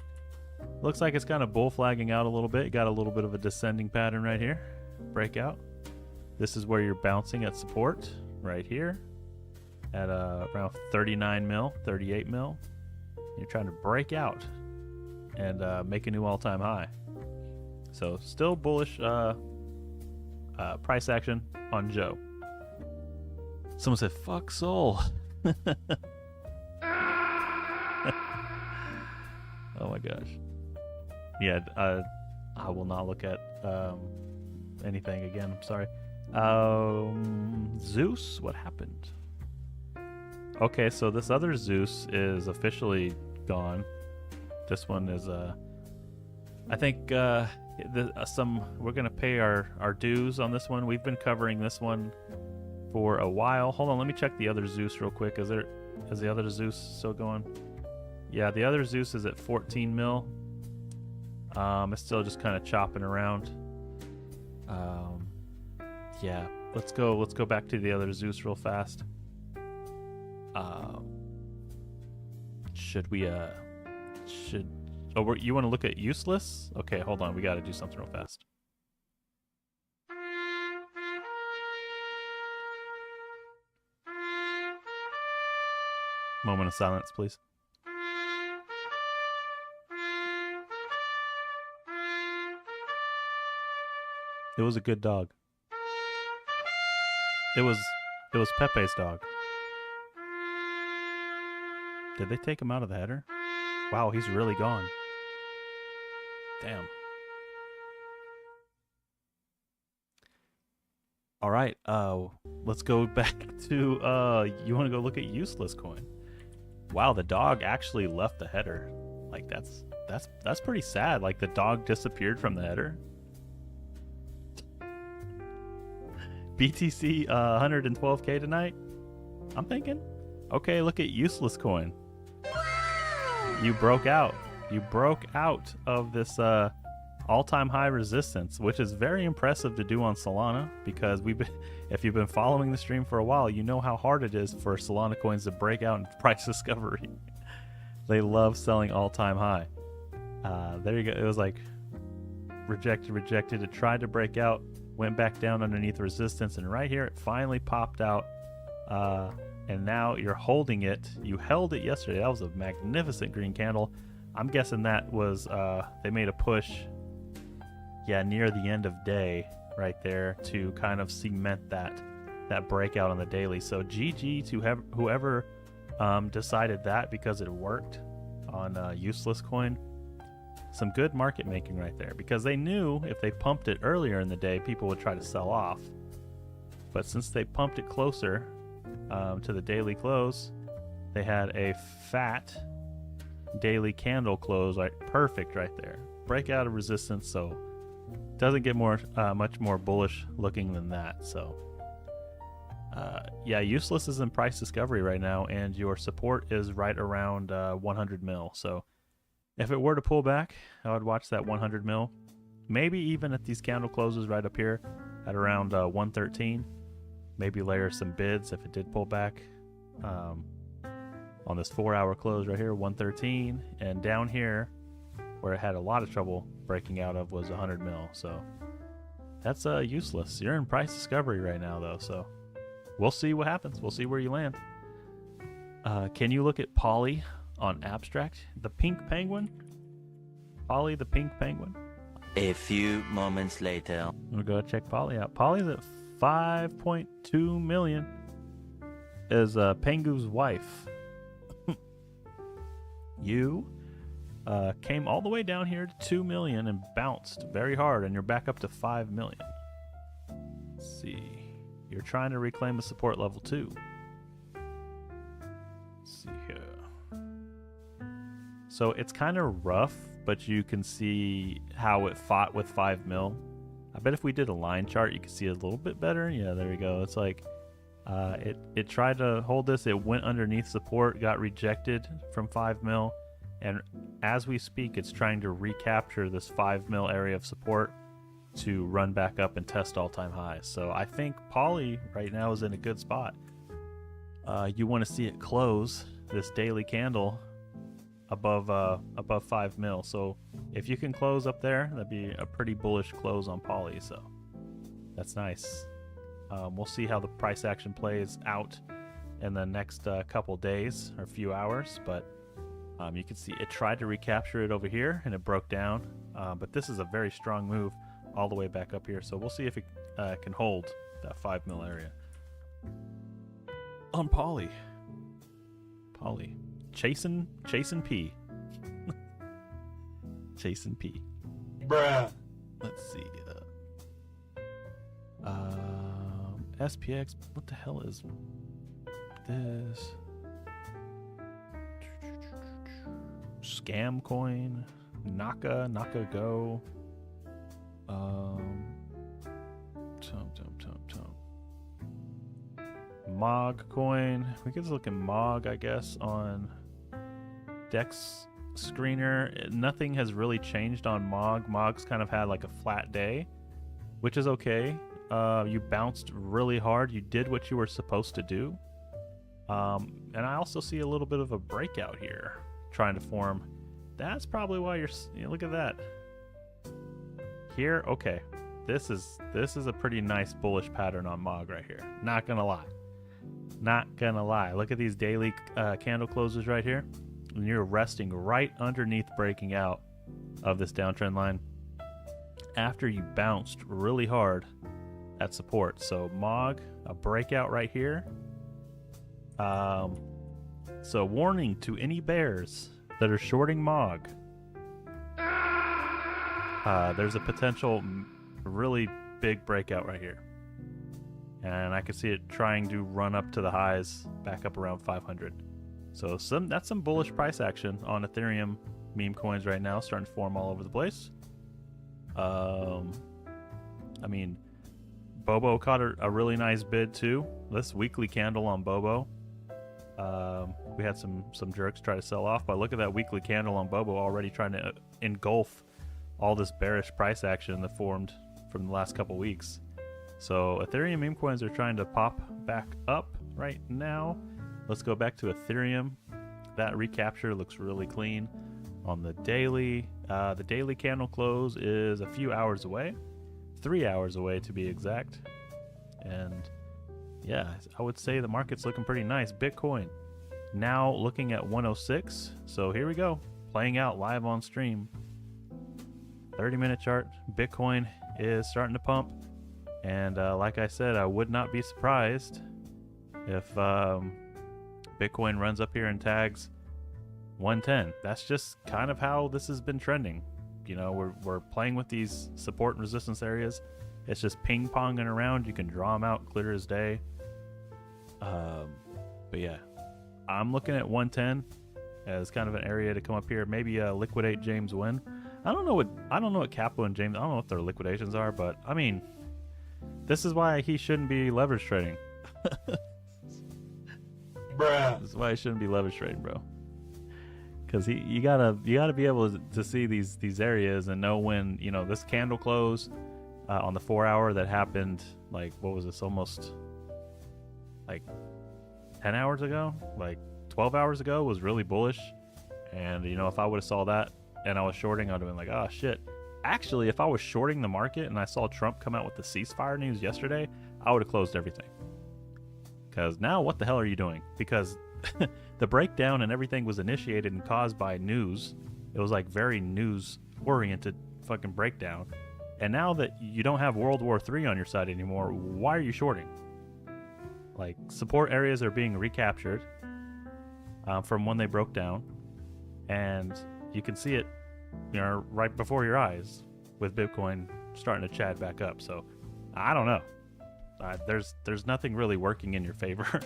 looks like it's kind of bull flagging out a little bit. Got a little bit of a descending pattern right here. Breakout. This is where you're bouncing at support right here at around 39 mil, 38 mil. You're trying to break out and make a new all-time high. So still bullish price action on Joe. Someone said, fuck Soul. Oh my gosh. Yeah, I will not look at anything again. I'm sorry. Zeus, what happened? Okay, so this other Zeus is officially gone. This one is I think we're gonna pay our dues on this one. We've been covering this one for a while. Hold on, let me check the other Zeus real quick. Is the other Zeus still going? Yeah, the other Zeus is at 14 mil. It's still just kind of chopping around. Yeah, let's go back to the other Zeus real fast. You want to look at useless? Okay, hold on, we got to do something real fast. Moment of silence, please. It was a good dog. It was Pepe's dog. Did they take him out of the header? Wow, he's really gone. Damn. All right, let's go back to you want to go look at useless coin. Wow, the dog actually left the header. Like that's pretty sad. Like the dog disappeared from the header. BTC 112k tonight. I'm thinking. Okay, look at useless coin. You broke out. You broke out of this all-time high resistance, which is very impressive to do on Solana because if you've been following the stream for a while, you know how hard it is for Solana coins to break out in price discovery. They love selling all-time high. There you go. It was like rejected. It tried to break out, went back down underneath resistance, and right here it finally popped out. And now you're holding it. You held it yesterday. That was a magnificent green candle. I'm guessing that was they made a push, near the end of day right there to kind of cement that breakout on the daily. So GG to whoever decided that, because it worked on Useless Coin. Some good market making right there, because they knew if they pumped it earlier in the day, people would try to sell off. But since they pumped it closer to the daily close, they had a fat daily candle close, like perfect right there. Breakout of resistance, so doesn't get much more bullish looking than that. So Useless is in price discovery right now, and your support is right around 100 mil. So if it were to pull back, I would watch that 100 mil. Maybe even at these candle closes right up here at around 113. Maybe layer some bids if it did pull back on this 4-hour close right here, 113. And down here, where it had a lot of trouble breaking out of, was 100 mil. So that's Useless. You're in price discovery right now, though. So we'll see what happens. We'll see where you land. Can you look at Poly on Abstract? The pink penguin? Poly the pink penguin? A few moments later. We'll go check Poly out. Poly's at 5.2 million. Is Pengu's wife. You came all the way down here to 2 million and bounced very hard, and you're back up to 5 million. Let's see. You're trying to reclaim the support level too. Let's see here. So it's kind of rough, but you can see how it fought with 5 mil. I bet if we did a line chart, you could see it a little bit better. Yeah, there we go. It's like it tried to hold this. It went underneath support, got rejected from 5 mil. And as we speak, it's trying to recapture this 5 mil area of support to run back up and test all-time highs. So I think Poly right now is in a good spot. You want to see it close this daily candle above 5 mil. So if you can close up there, that'd be a pretty bullish close on Poly. So that's nice. We'll see how the price action plays out in the next couple days or few hours, but you can see it tried to recapture it over here and it broke down, but this is a very strong move all the way back up here. So we'll see if it can hold that 5 mil area on Poly. Chasing P. Chasing P. Bruh. Let's see. SPX. What the hell is this? Scam coin. Naka Go. Mog coin. We could look at Mog, I guess, on Dex Screener. Nothing has really changed on Mog. Mog's kind of had like a flat day, which is okay. You bounced really hard. You did what you were supposed to do. And I also see a little bit of a breakout here trying to form. That's probably why look at that. Here, okay. This is a pretty nice bullish pattern on Mog right here. Not gonna lie. Look at these daily candle closes right here. And you're resting right underneath breaking out of this downtrend line after you bounced really hard at support. So Mog, a breakout right here. So warning to any bears that are shorting Mog. There's a potential really big breakout right here. And I can see it trying to run up to the highs back up around 500. So that's some bullish price action on Ethereum meme coins right now, starting to form all over the place. I mean, Bobo caught a really nice bid too. This weekly candle on Bobo. We had some jerks try to sell off, but look at that weekly candle on Bobo already trying to engulf all this bearish price action that formed from the last couple weeks. So Ethereum meme coins are trying to pop back up right now. Let's go back to Ethereum. That recapture looks really clean. on the daily candle close is a few hours away, 3 hours away to be exact. And yeah, I would say the market's looking pretty nice. Bitcoin now looking at 106. So here we go, playing out live on stream. 30-minute chart. Bitcoin is starting to pump, and like I said, I would not be surprised if Bitcoin runs up here and tags 110. That's just kind of how this has been trending. You know, we're playing with these support and resistance areas. It's just ping-ponging around. You can draw them out clear as day. But yeah, I'm looking at 110 as kind of an area to come up here. Maybe liquidate James Wynn. I don't know what Capo and James, I don't know what their liquidations are, but I mean, this is why he shouldn't be leverage trading. Bruh. This is why he shouldn't be leverage trading, bro. Because you gotta be able to see these areas and know when, you know, this candle close on the 4 hour that happened, like, what was this, almost like 10 hours ago, like 12 hours ago, was really bullish. And you know, if I would have saw that and I was shorting, I'd have been like, oh shit. Actually, if I was shorting the market and I saw Trump come out with the ceasefire news yesterday, I would have closed everything. Because now what the hell are you doing? Because the breakdown and everything was initiated and caused by news. It was like very news oriented fucking breakdown. And now that you don't have World War III on your side anymore, why are you shorting? Like, support areas are being recaptured from when they broke down. And you can see it, you know, right before your eyes with Bitcoin starting to chat back up. So I don't know. There's nothing really working in your favor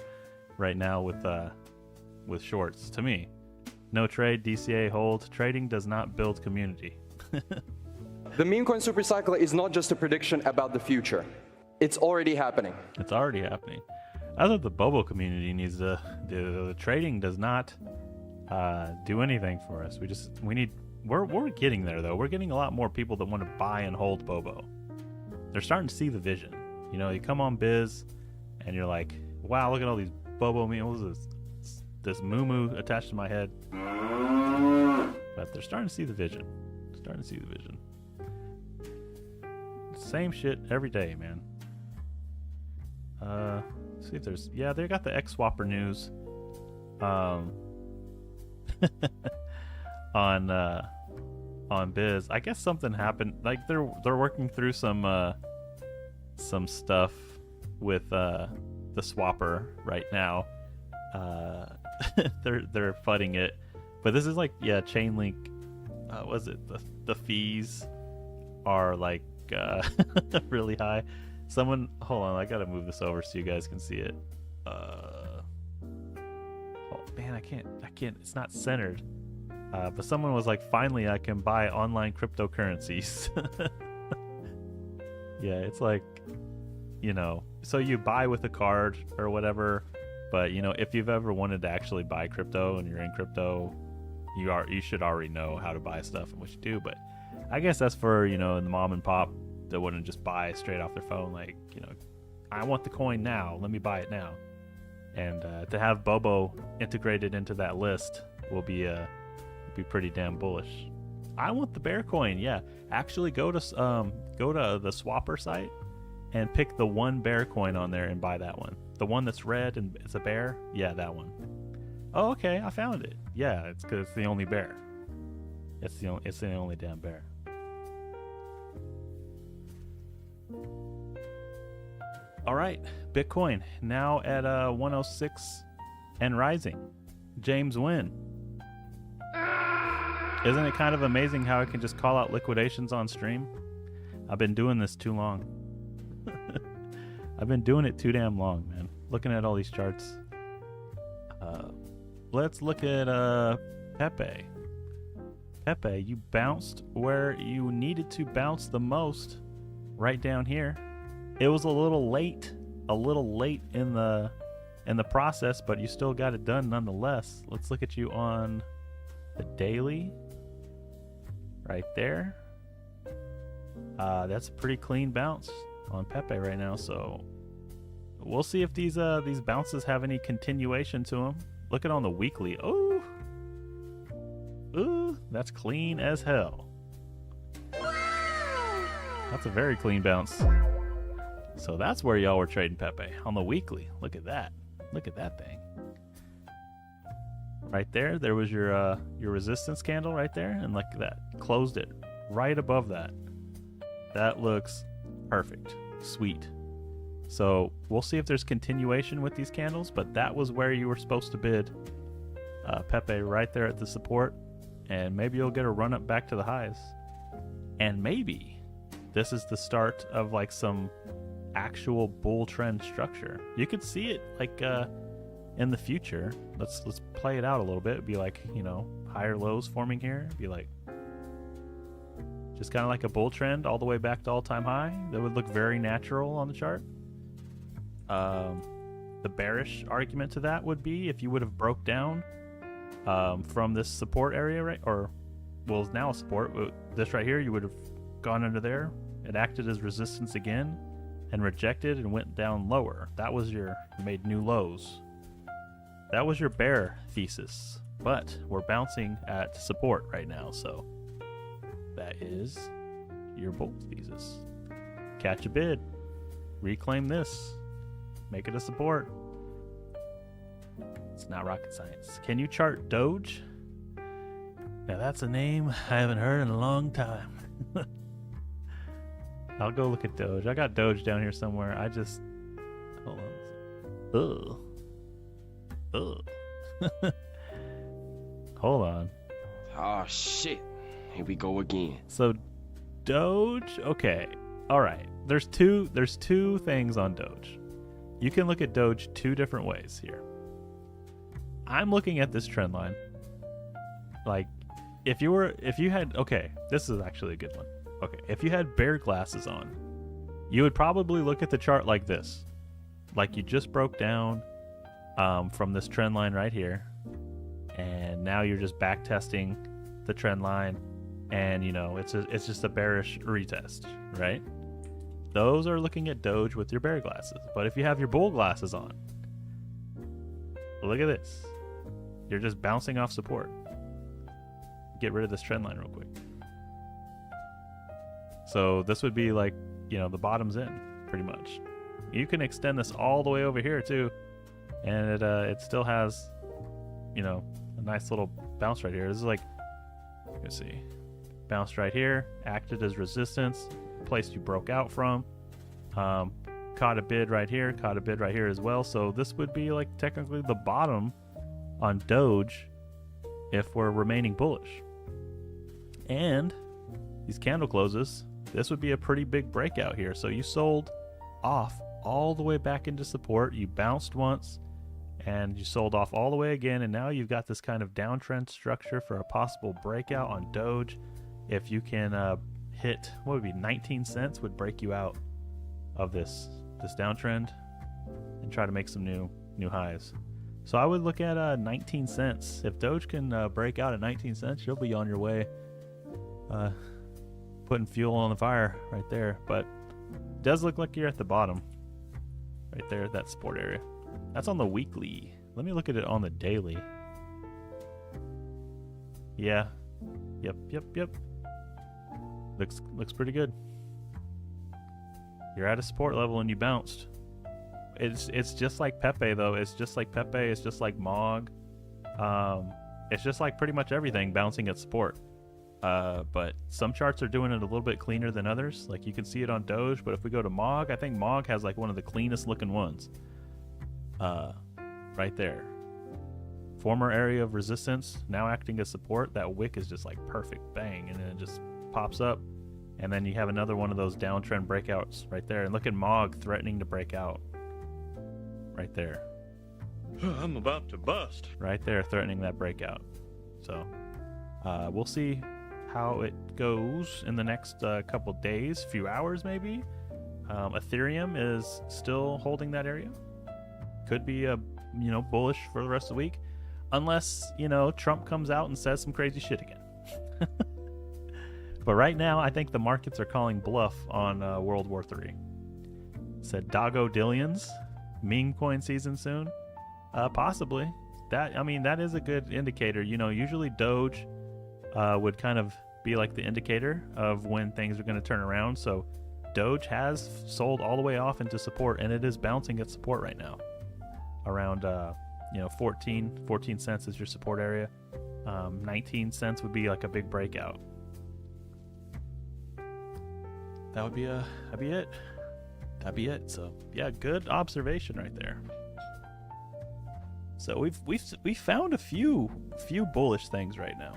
right now with shorts to me. No trade, DCA hold. Trading does not build community. The meme coin supercycle is not just a prediction about the future. It's already happening. It's already happening. That's what the Bobo community needs to do. The trading does not do anything for us. We're getting there though. We're getting a lot more people that want to buy and hold Bobo. They're starting to see the vision. You know, you come on Biz and you're like, wow, look at all these Bobo memes. What is this Mumu attached to my head? But they're starting to see the vision. Same shit every day, man. See if there's, yeah, they got the X-Swapper news on Biz. I guess something happened. Like they're working through some stuff with the swapper right now. They're fudding it, but this is like, yeah, Chainlink. Was it the fees are like really high? Someone, hold on, I gotta move this over so you guys can see it. Oh man, I can't. It's not centered. But someone was like, finally, I can buy online cryptocurrencies. Yeah, it's like, you know, so you buy with a card or whatever. But you know, if you've ever wanted to actually buy crypto and you're in crypto, you should already know how to buy stuff and what you do. But I guess that's for, you know, the mom and pop that wouldn't just buy straight off their phone. Like, you know, I want the coin now, let me buy it now. And to have Bobo integrated into that list will be pretty damn bullish. I want the bear coin. Yeah, actually go to the swapper site and pick the one bear coin on there and buy that one. The one that's red and it's a bear. Yeah, that one. Oh, okay, I found it. Yeah, it's because it's the only bear. It's the only damn bear. All right, Bitcoin now at 106 and rising. James Wynn. Isn't it kind of amazing how I can just call out liquidations on stream? I've been doing this too long. I've been doing it too damn long, man. Looking at all these charts. Let's look at Pepe. Pepe, you bounced where you needed to bounce the most, right down here. It was a little late in the process, but you still got it done nonetheless. Let's look at you on the daily. Right there. That's a pretty clean bounce on Pepe right now, so we'll see if these bounces have any continuation to them. Look at on the weekly. Ooh, That's clean as hell. That's a very clean bounce. So that's where y'all were trading Pepe on the weekly. Look at that. Look at that thing. Right there was your resistance candle right there, and look at that. Closed it right above that. That looks perfect. Sweet. So we'll see if there's continuation with these candles, but that was where you were supposed to bid Pepe, right there at the support, and maybe you'll get a run up back to the highs. And maybe this is the start of like some actual bull trend structure. You could see it like in the future. Let's play it out a little bit. It'd be like, you know, higher lows forming here. It'd be like just kind of like a bull trend all the way back to all-time high. That would look very natural on the chart. The bearish argument to that would be if you would have broke down from this support area, right? Or, well, it's now a support. This right here, you would have gone under there. It acted as resistance again and rejected and went down lower. That was your, made new lows. That was your bear thesis. But we're bouncing at support right now, so that is your bull thesis. Catch a bid. Reclaim this. Make it a support. It's not rocket science. Can you chart Doge? Now that's a name I haven't heard in a long time. I'll go look at Doge. I got Doge down here somewhere. I just... Hold on. Ugh. Hold on. Oh, shit. Here we go again. So, Doge... Okay. Alright. There's two things on Doge. You can look at Doge two different ways here. I'm looking at this trend line. Like, if you had... Okay, this is actually a good one. Okay, if you had bear glasses on, you would probably look at the chart like this. Like you just broke down from this trend line right here, and now you're just back testing the trend line, and you know it's just a bearish retest, right? Those are looking at Doge with your bear glasses. But if you have your bull glasses on, look at this. You're just bouncing off support. Get rid of this trend line real quick. So this would be like, you know, the bottom's in, pretty much. You can extend this all the way over here too, and it still has, you know, a nice little bounce right here. This is like, let's see, bounced right here, acted as resistance, place you broke out from, caught a bid right here, caught a bid right here as well. So this would be like technically the bottom on Doge if we're remaining bullish. And these candle closes, this would be a pretty big breakout here. So you sold off all the way back into support, you bounced once, and you sold off all the way again, and now you've got this kind of downtrend structure for a possible breakout on Doge. If you can hit, what would be 19 cents would break you out of this downtrend and try to make some new highs. So I would look at 19 cents. If Doge can break out at 19 cents, you'll be on your way, putting fuel on the fire right there. But it does look like you're at the bottom right there, that support area. That's on the weekly. Let me look at it on the daily. Yeah. Yep. Looks pretty good. You're at a support level and you bounced. It's just like Pepe though. It's just like Pepe. It's just like Mog. It's just like pretty much everything bouncing at support. But some charts are doing it a little bit cleaner than others. Like you can see it on Doge, but if we go to Mog, I think Mog has like one of the cleanest looking ones. Right there. Former area of resistance, now acting as support. That wick is just like perfect, bang, and then it just pops up. And then you have another one of those downtrend breakouts right there. And look at Mog threatening to break out. Right there. I'm about to bust. Right there, threatening that breakout. So, we'll see how it goes in the next couple days, few hours maybe. Ethereum is still holding that area. Could be bullish for the rest of the week, unless Trump comes out and says some crazy shit again. But right now, I think the markets are calling bluff on World War III. Said Doggo Dillions, meme coin season soon. Possibly. That is a good indicator. Usually Doge would kind of be like the indicator of when things are going to turn around. So Doge has sold all the way off into support, and it is bouncing at support right now. Around 14 cents is your support area. 19 cents would be like a big breakout. That'd be it. That'd be it. So yeah, good observation right there. So we found a few bullish things right now.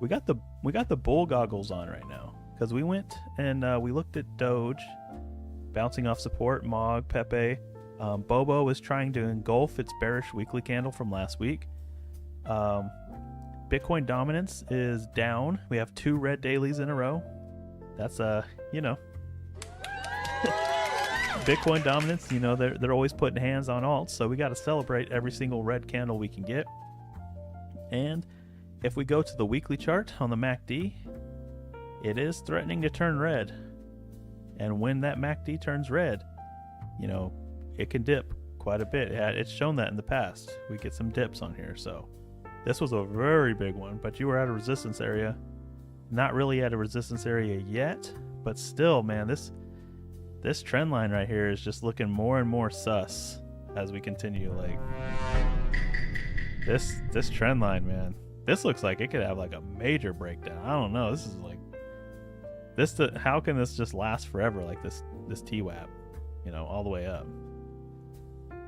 We got the bull goggles on right now because we went and we looked at Doge bouncing off support, Mog, Pepe. Bobo is trying to engulf its bearish weekly candle from last week. Bitcoin dominance is down. We have 2 red dailies in a row. That's Bitcoin dominance, they're always putting hands on alts, so we got to celebrate every single red candle we can get. And if we go to the weekly chart on the MACD, it is threatening to turn red. And when that MACD turns red, it can dip quite a bit. It's shown that in the past. We get some dips on here, so this was a very big one, but you were at a resistance area. Not really at a resistance area yet, but still, man, this trend line right here is just looking more and more sus as we continue. Like this trend line, man, this looks like it could have like a major breakdown. I don't know. This is like how can this just last forever? Like this TWAP, all the way up.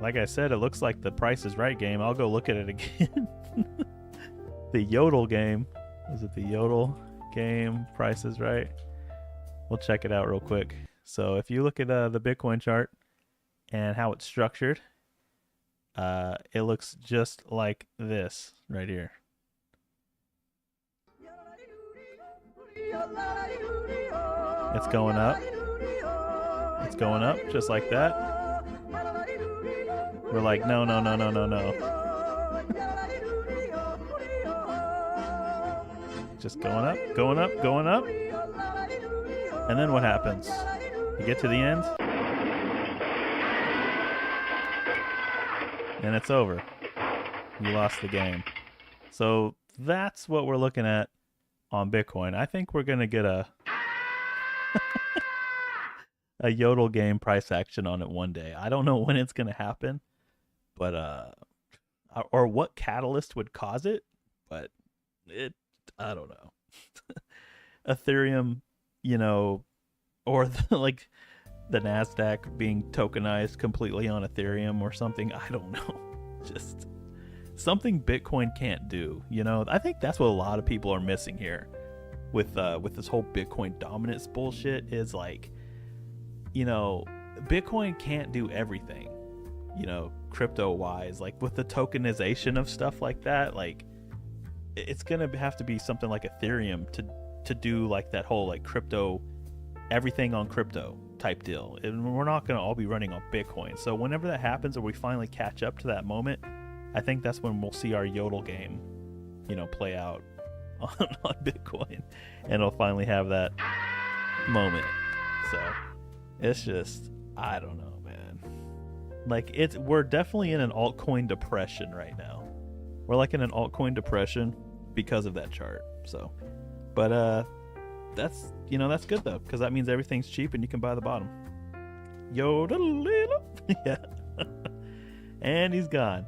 Like I said, it looks like the Price is Right game. I'll go look at it again. The Yodel game. Was it the Yodel game? Price is Right. We'll check it out real quick. So if you look at the Bitcoin chart and how it's structured, it looks just like this right here. It's going up. It's going up just like that. We're like, no. Just going up, going up, going up. And then what happens? You get to the end, and it's over. You lost the game. So that's what we're looking at on Bitcoin. I think we're going to get a Yodel game price action on it one day. I don't know when it's going to happen, but or what catalyst would cause it, but I don't know. Ethereum, or the NASDAQ being tokenized completely on Ethereum or something. I don't know. Just something Bitcoin can't do. I think that's what a lot of people are missing here with this whole Bitcoin dominance bullshit is like, Bitcoin can't do everything, crypto wise, like with the tokenization of stuff like that. Like it's going to have to be something like Ethereum to do like that whole like crypto, everything on crypto type deal. And we're not going to all be running on Bitcoin. So whenever that happens, or we finally catch up to that moment, I think that's when we'll see our Yodel game, play out on Bitcoin, and it'll finally have that moment. So it's just, I don't know, man. Like we're definitely in an altcoin depression right now. We're like in an altcoin depression because of that chart. So, but that's good though, because that means everything's cheap and you can buy the bottom. Yeah. And he's gone.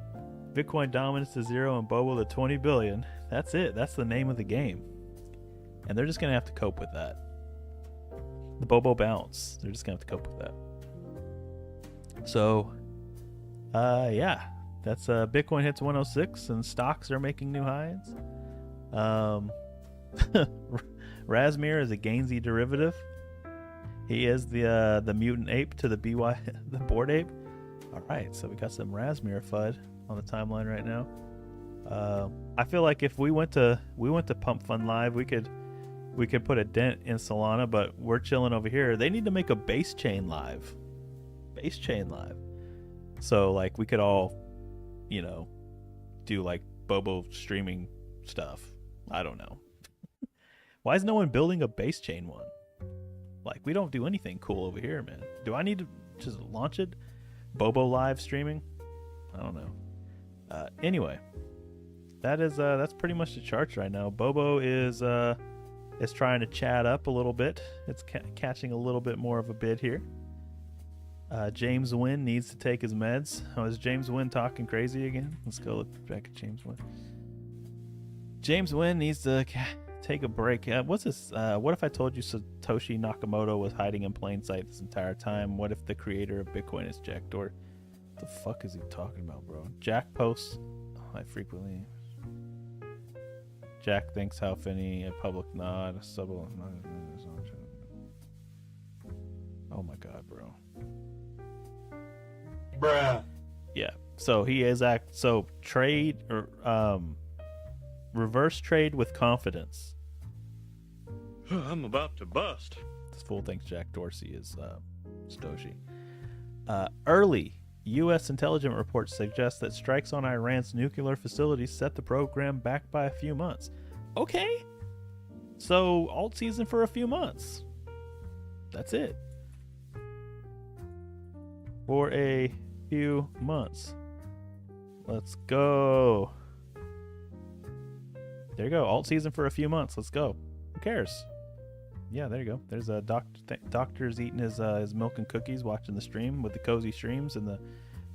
Bitcoin dominance to 0 and Bobo to 20 billion. That's it. That's the name of the game. And they're just gonna have to cope with that. The Bobo bounce. They're just gonna have to cope with that. So, yeah. That's Bitcoin hits 106 and stocks are making new highs. Razmir is a Gainsey derivative. He is the mutant ape to the the bored ape. All right, so we got some Razmir FUD on the timeline right now. I feel like if we went to Pump Fund Live, we could put a dent in Solana, but we're chilling over here. They need to make a base chain live. So like we could all, do like Bobo streaming stuff. I don't know. Why is no one building a base chain one? Like we don't do anything cool over here, man. Do I need to just launch it? Bobo live streaming? I don't know. Anyway, that's pretty much the charts right now. Bobo is trying to chat up a little bit. It's catching a little bit more of a bid here. James Wynn needs to take his meds. Oh, is James Wynn talking crazy again? Let's go look back at James Wynn. James Wynn needs to take a break. What's this? What if I told you Satoshi Nakamoto was hiding in plain sight this entire time? What if the creator of Bitcoin is Jack Dorsey? What the fuck is he talking about, bro? Jack posts. I frequently. Jack thinks how Finney a public nod. Oh my god, bro. Bruh. Yeah. So he is trade or reverse trade with confidence. I'm about to bust. This fool thinks Jack Dorsey is Satoshi. Early U.S. intelligence reports suggest that strikes on Iran's nuclear facilities set the program back by a few months. Okay. So alt season for a few months. That's it. For a few months. Let's go. There you go. Alt season for a few months. Let's go. Who cares? Yeah, there you go. There's a doctor's eating his milk and cookies, watching the stream with the cozy streams and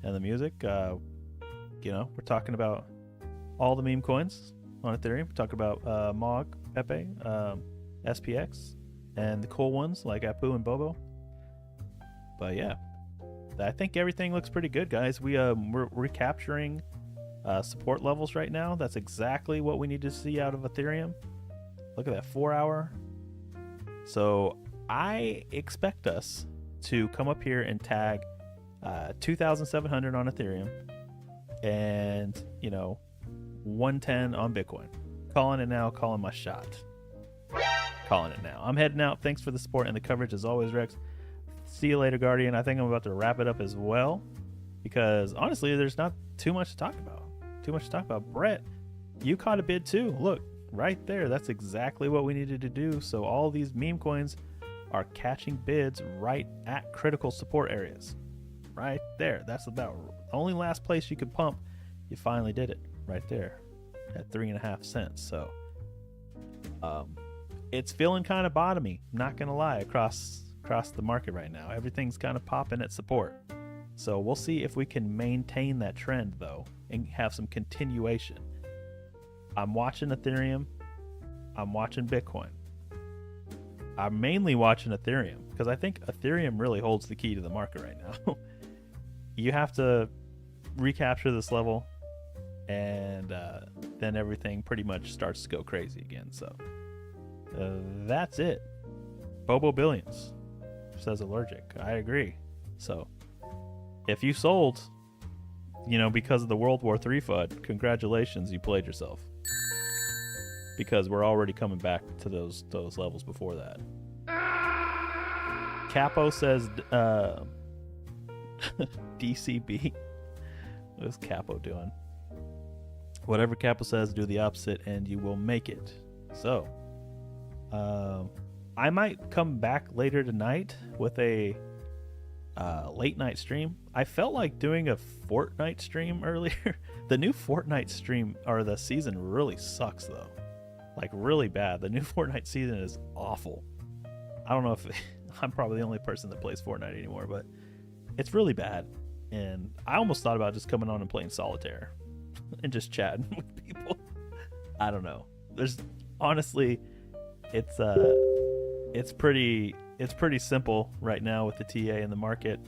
the music. You know, we're talking about all the meme coins on Ethereum. We're talking about Mog, Pepe, SPX, and the cool ones like Apu and Bobo. But yeah, I think everything looks pretty good, guys. We're recapturing support levels right now. That's exactly what we need to see out of Ethereum. Look at that 4 hour. So I expect us to come up here and tag 2,700 on Ethereum and 110 on Bitcoin. Calling it now, calling my shot. Calling it now. I'm heading out. Thanks for the support and the coverage as always, Rex. See you later, Guardian. I think I'm about to wrap it up as well because honestly, there's not too much to talk about. Brett, you caught a bid too. Look, right there. That's exactly what we needed to do. So all these meme coins are catching bids right at critical support areas. Right there. That's about the only last place you could pump. You finally did it right there at 3.5 cents. So it's feeling kind of bottomy, not gonna lie, across the market right now. Everything's kind of popping at support. So we'll see if we can maintain that trend though and have some continuation. I'm watching Ethereum. I'm watching Bitcoin. I'm mainly watching Ethereum because I think Ethereum really holds the key to the market right now. You have to recapture this level and then everything pretty much starts to go crazy again. So that's it. Bobo Billions says allergic. I agree. So if you sold, because of the World War III FUD, congratulations, you played yourself. Because we're already coming back to those levels before that. Capo says DCB. What is Capo doing? Whatever Capo says, do the opposite and you will make it. So I might come back later tonight with a late night stream. I felt like doing a Fortnite stream earlier. The new Fortnite stream or the season really sucks though. Like really bad. The new Fortnite season is awful. I don't know if I'm probably the only person that plays Fortnite anymore, but it's really bad. And I almost thought about just coming on and playing solitaire and just chatting with people. I don't know. There's honestly, it's pretty simple right now with the TA in the market.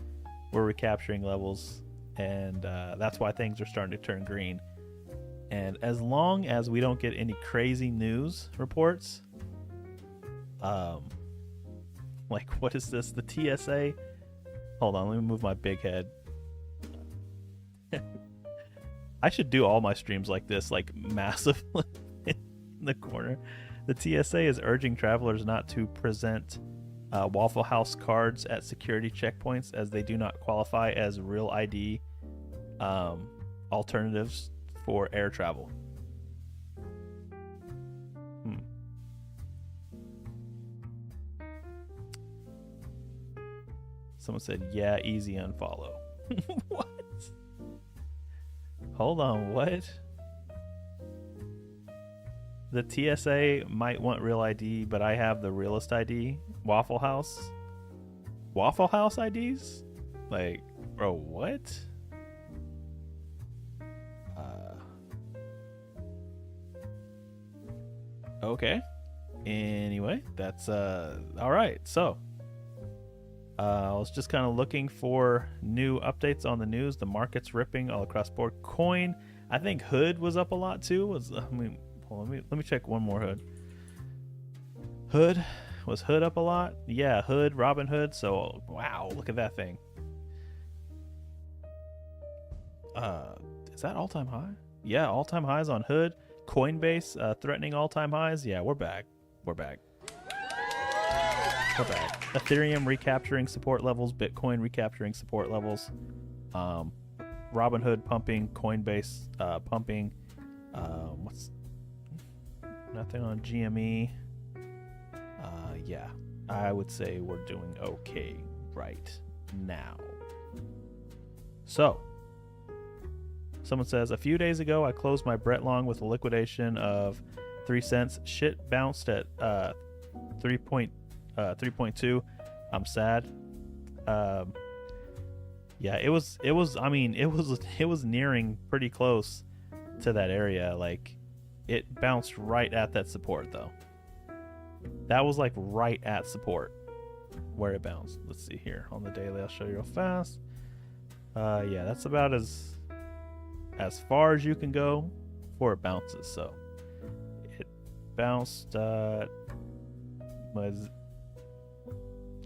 We're recapturing levels, and that's why things are starting to turn green. And as long as we don't get any crazy news reports, like what is this? The TSA? Hold on, let me move my big head. I should do all my streams like this, like massive in the corner. The TSA is urging travelers not to present Waffle House cards at security checkpoints as they do not qualify as real ID alternatives for air travel. Someone said, yeah, easy unfollow. What? Hold on, what? The TSA might want real ID, but I have the realist ID. Waffle House IDs? Like, bro, what? Okay. Anyway, that's all right. So I was just kind of looking for new updates on the news. The market's ripping all across board. Coin, I think Hood was up a lot too. Let me check one more Hood. Was Hood up a lot? Yeah, Hood, Robin Hood. So wow, look at that thing. Is that all-time high? Yeah, all-time highs on Hood. Coinbase threatening all-time highs. Yeah, we're back. Ethereum recapturing support levels. Bitcoin recapturing support levels. Robinhood pumping. Coinbase pumping. What's nothing on GME? Yeah, I would say we're doing okay right now. So, someone says, a few days ago I closed my Brett long with a liquidation of 3 cents. Shit bounced at 3.2. I'm sad. Yeah, it was nearing pretty close to that area. Like, it bounced right at that support though. That was like right at support where it bounced. Let's see here on the daily. I'll show you real fast. Yeah, that's about as far as you can go before it bounces. So it bounced was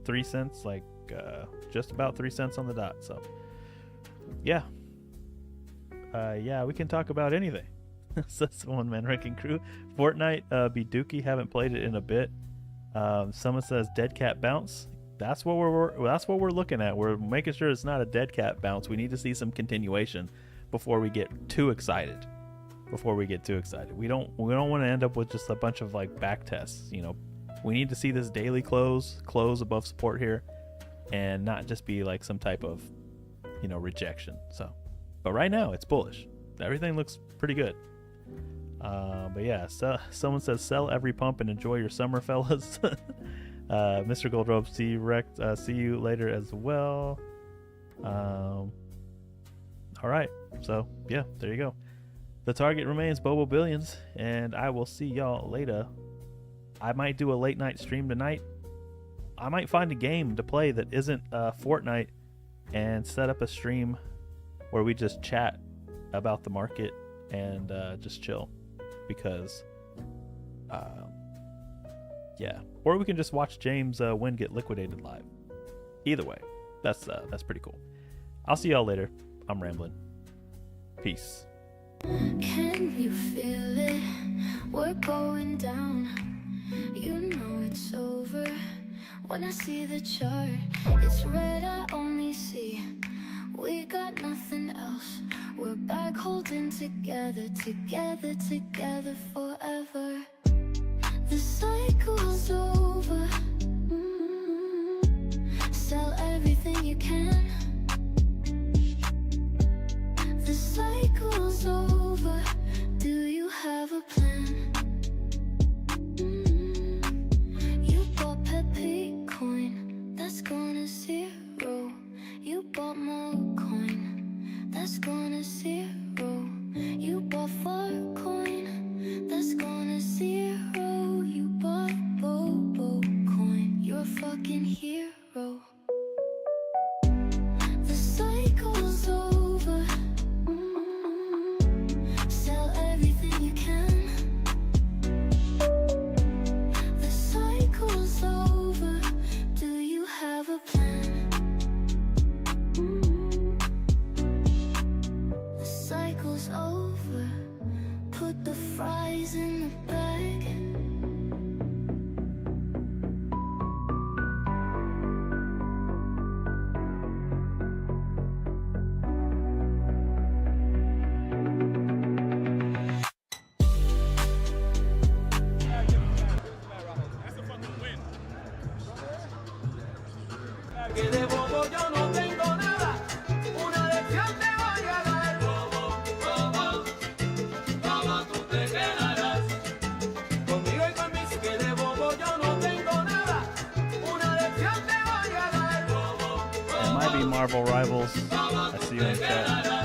3 cents, like just about 3 cents on the dot. So yeah, we can talk about anything. Says the One Man Wrecking Crew. Fortnite be dookie. Haven't played it in a bit. Someone says dead cat bounce. That's what we're looking at. We're making sure it's not a dead cat bounce. We need to see some continuation before we get too excited. We don't want to end up with just a bunch of like back tests. You know, we need to see this daily close above support here, and not just be like some type of, you know, rejection. So, but right now it's bullish. Everything looks pretty good. But yeah, so someone says sell every pump and enjoy your summer, fellas. Mr. Goldrobe, see you later as well. All right, so yeah, there you go. The target remains Bobo Billions, and I will see y'all later. I might do a late night stream tonight. I might find a game to play that isn't Fortnite and set up a stream where we just chat about the market and just chill, because yeah, or we can just watch James Wynn get liquidated live. Either way, that's pretty cool. I'll see y'all later. I'm rambling. Peace. Can you feel it? We're going down. You know it's over. When I see the chart, it's red, I only see we got nothing else. We're back holding together, together, together forever. The cycle's over. Sell everything you can. The cycle's over. Do you have a plan? You bought Pepe coin, that's gone to zero. You bought more coin, that's gone to zero. You bought Farcoin, that's gone to zero. You bought Bobo coin, you're a fucking hero. The cycle's over. Sell everything you can. The cycle's over. Do you have a plan? The cycle's over. Put the fries in the bag. Que de bobo yo no tengo nada, una lección te voy a dar. Bobo, bobo, bobo, tú te quedarás. Marvel Rivals. I see you in chat.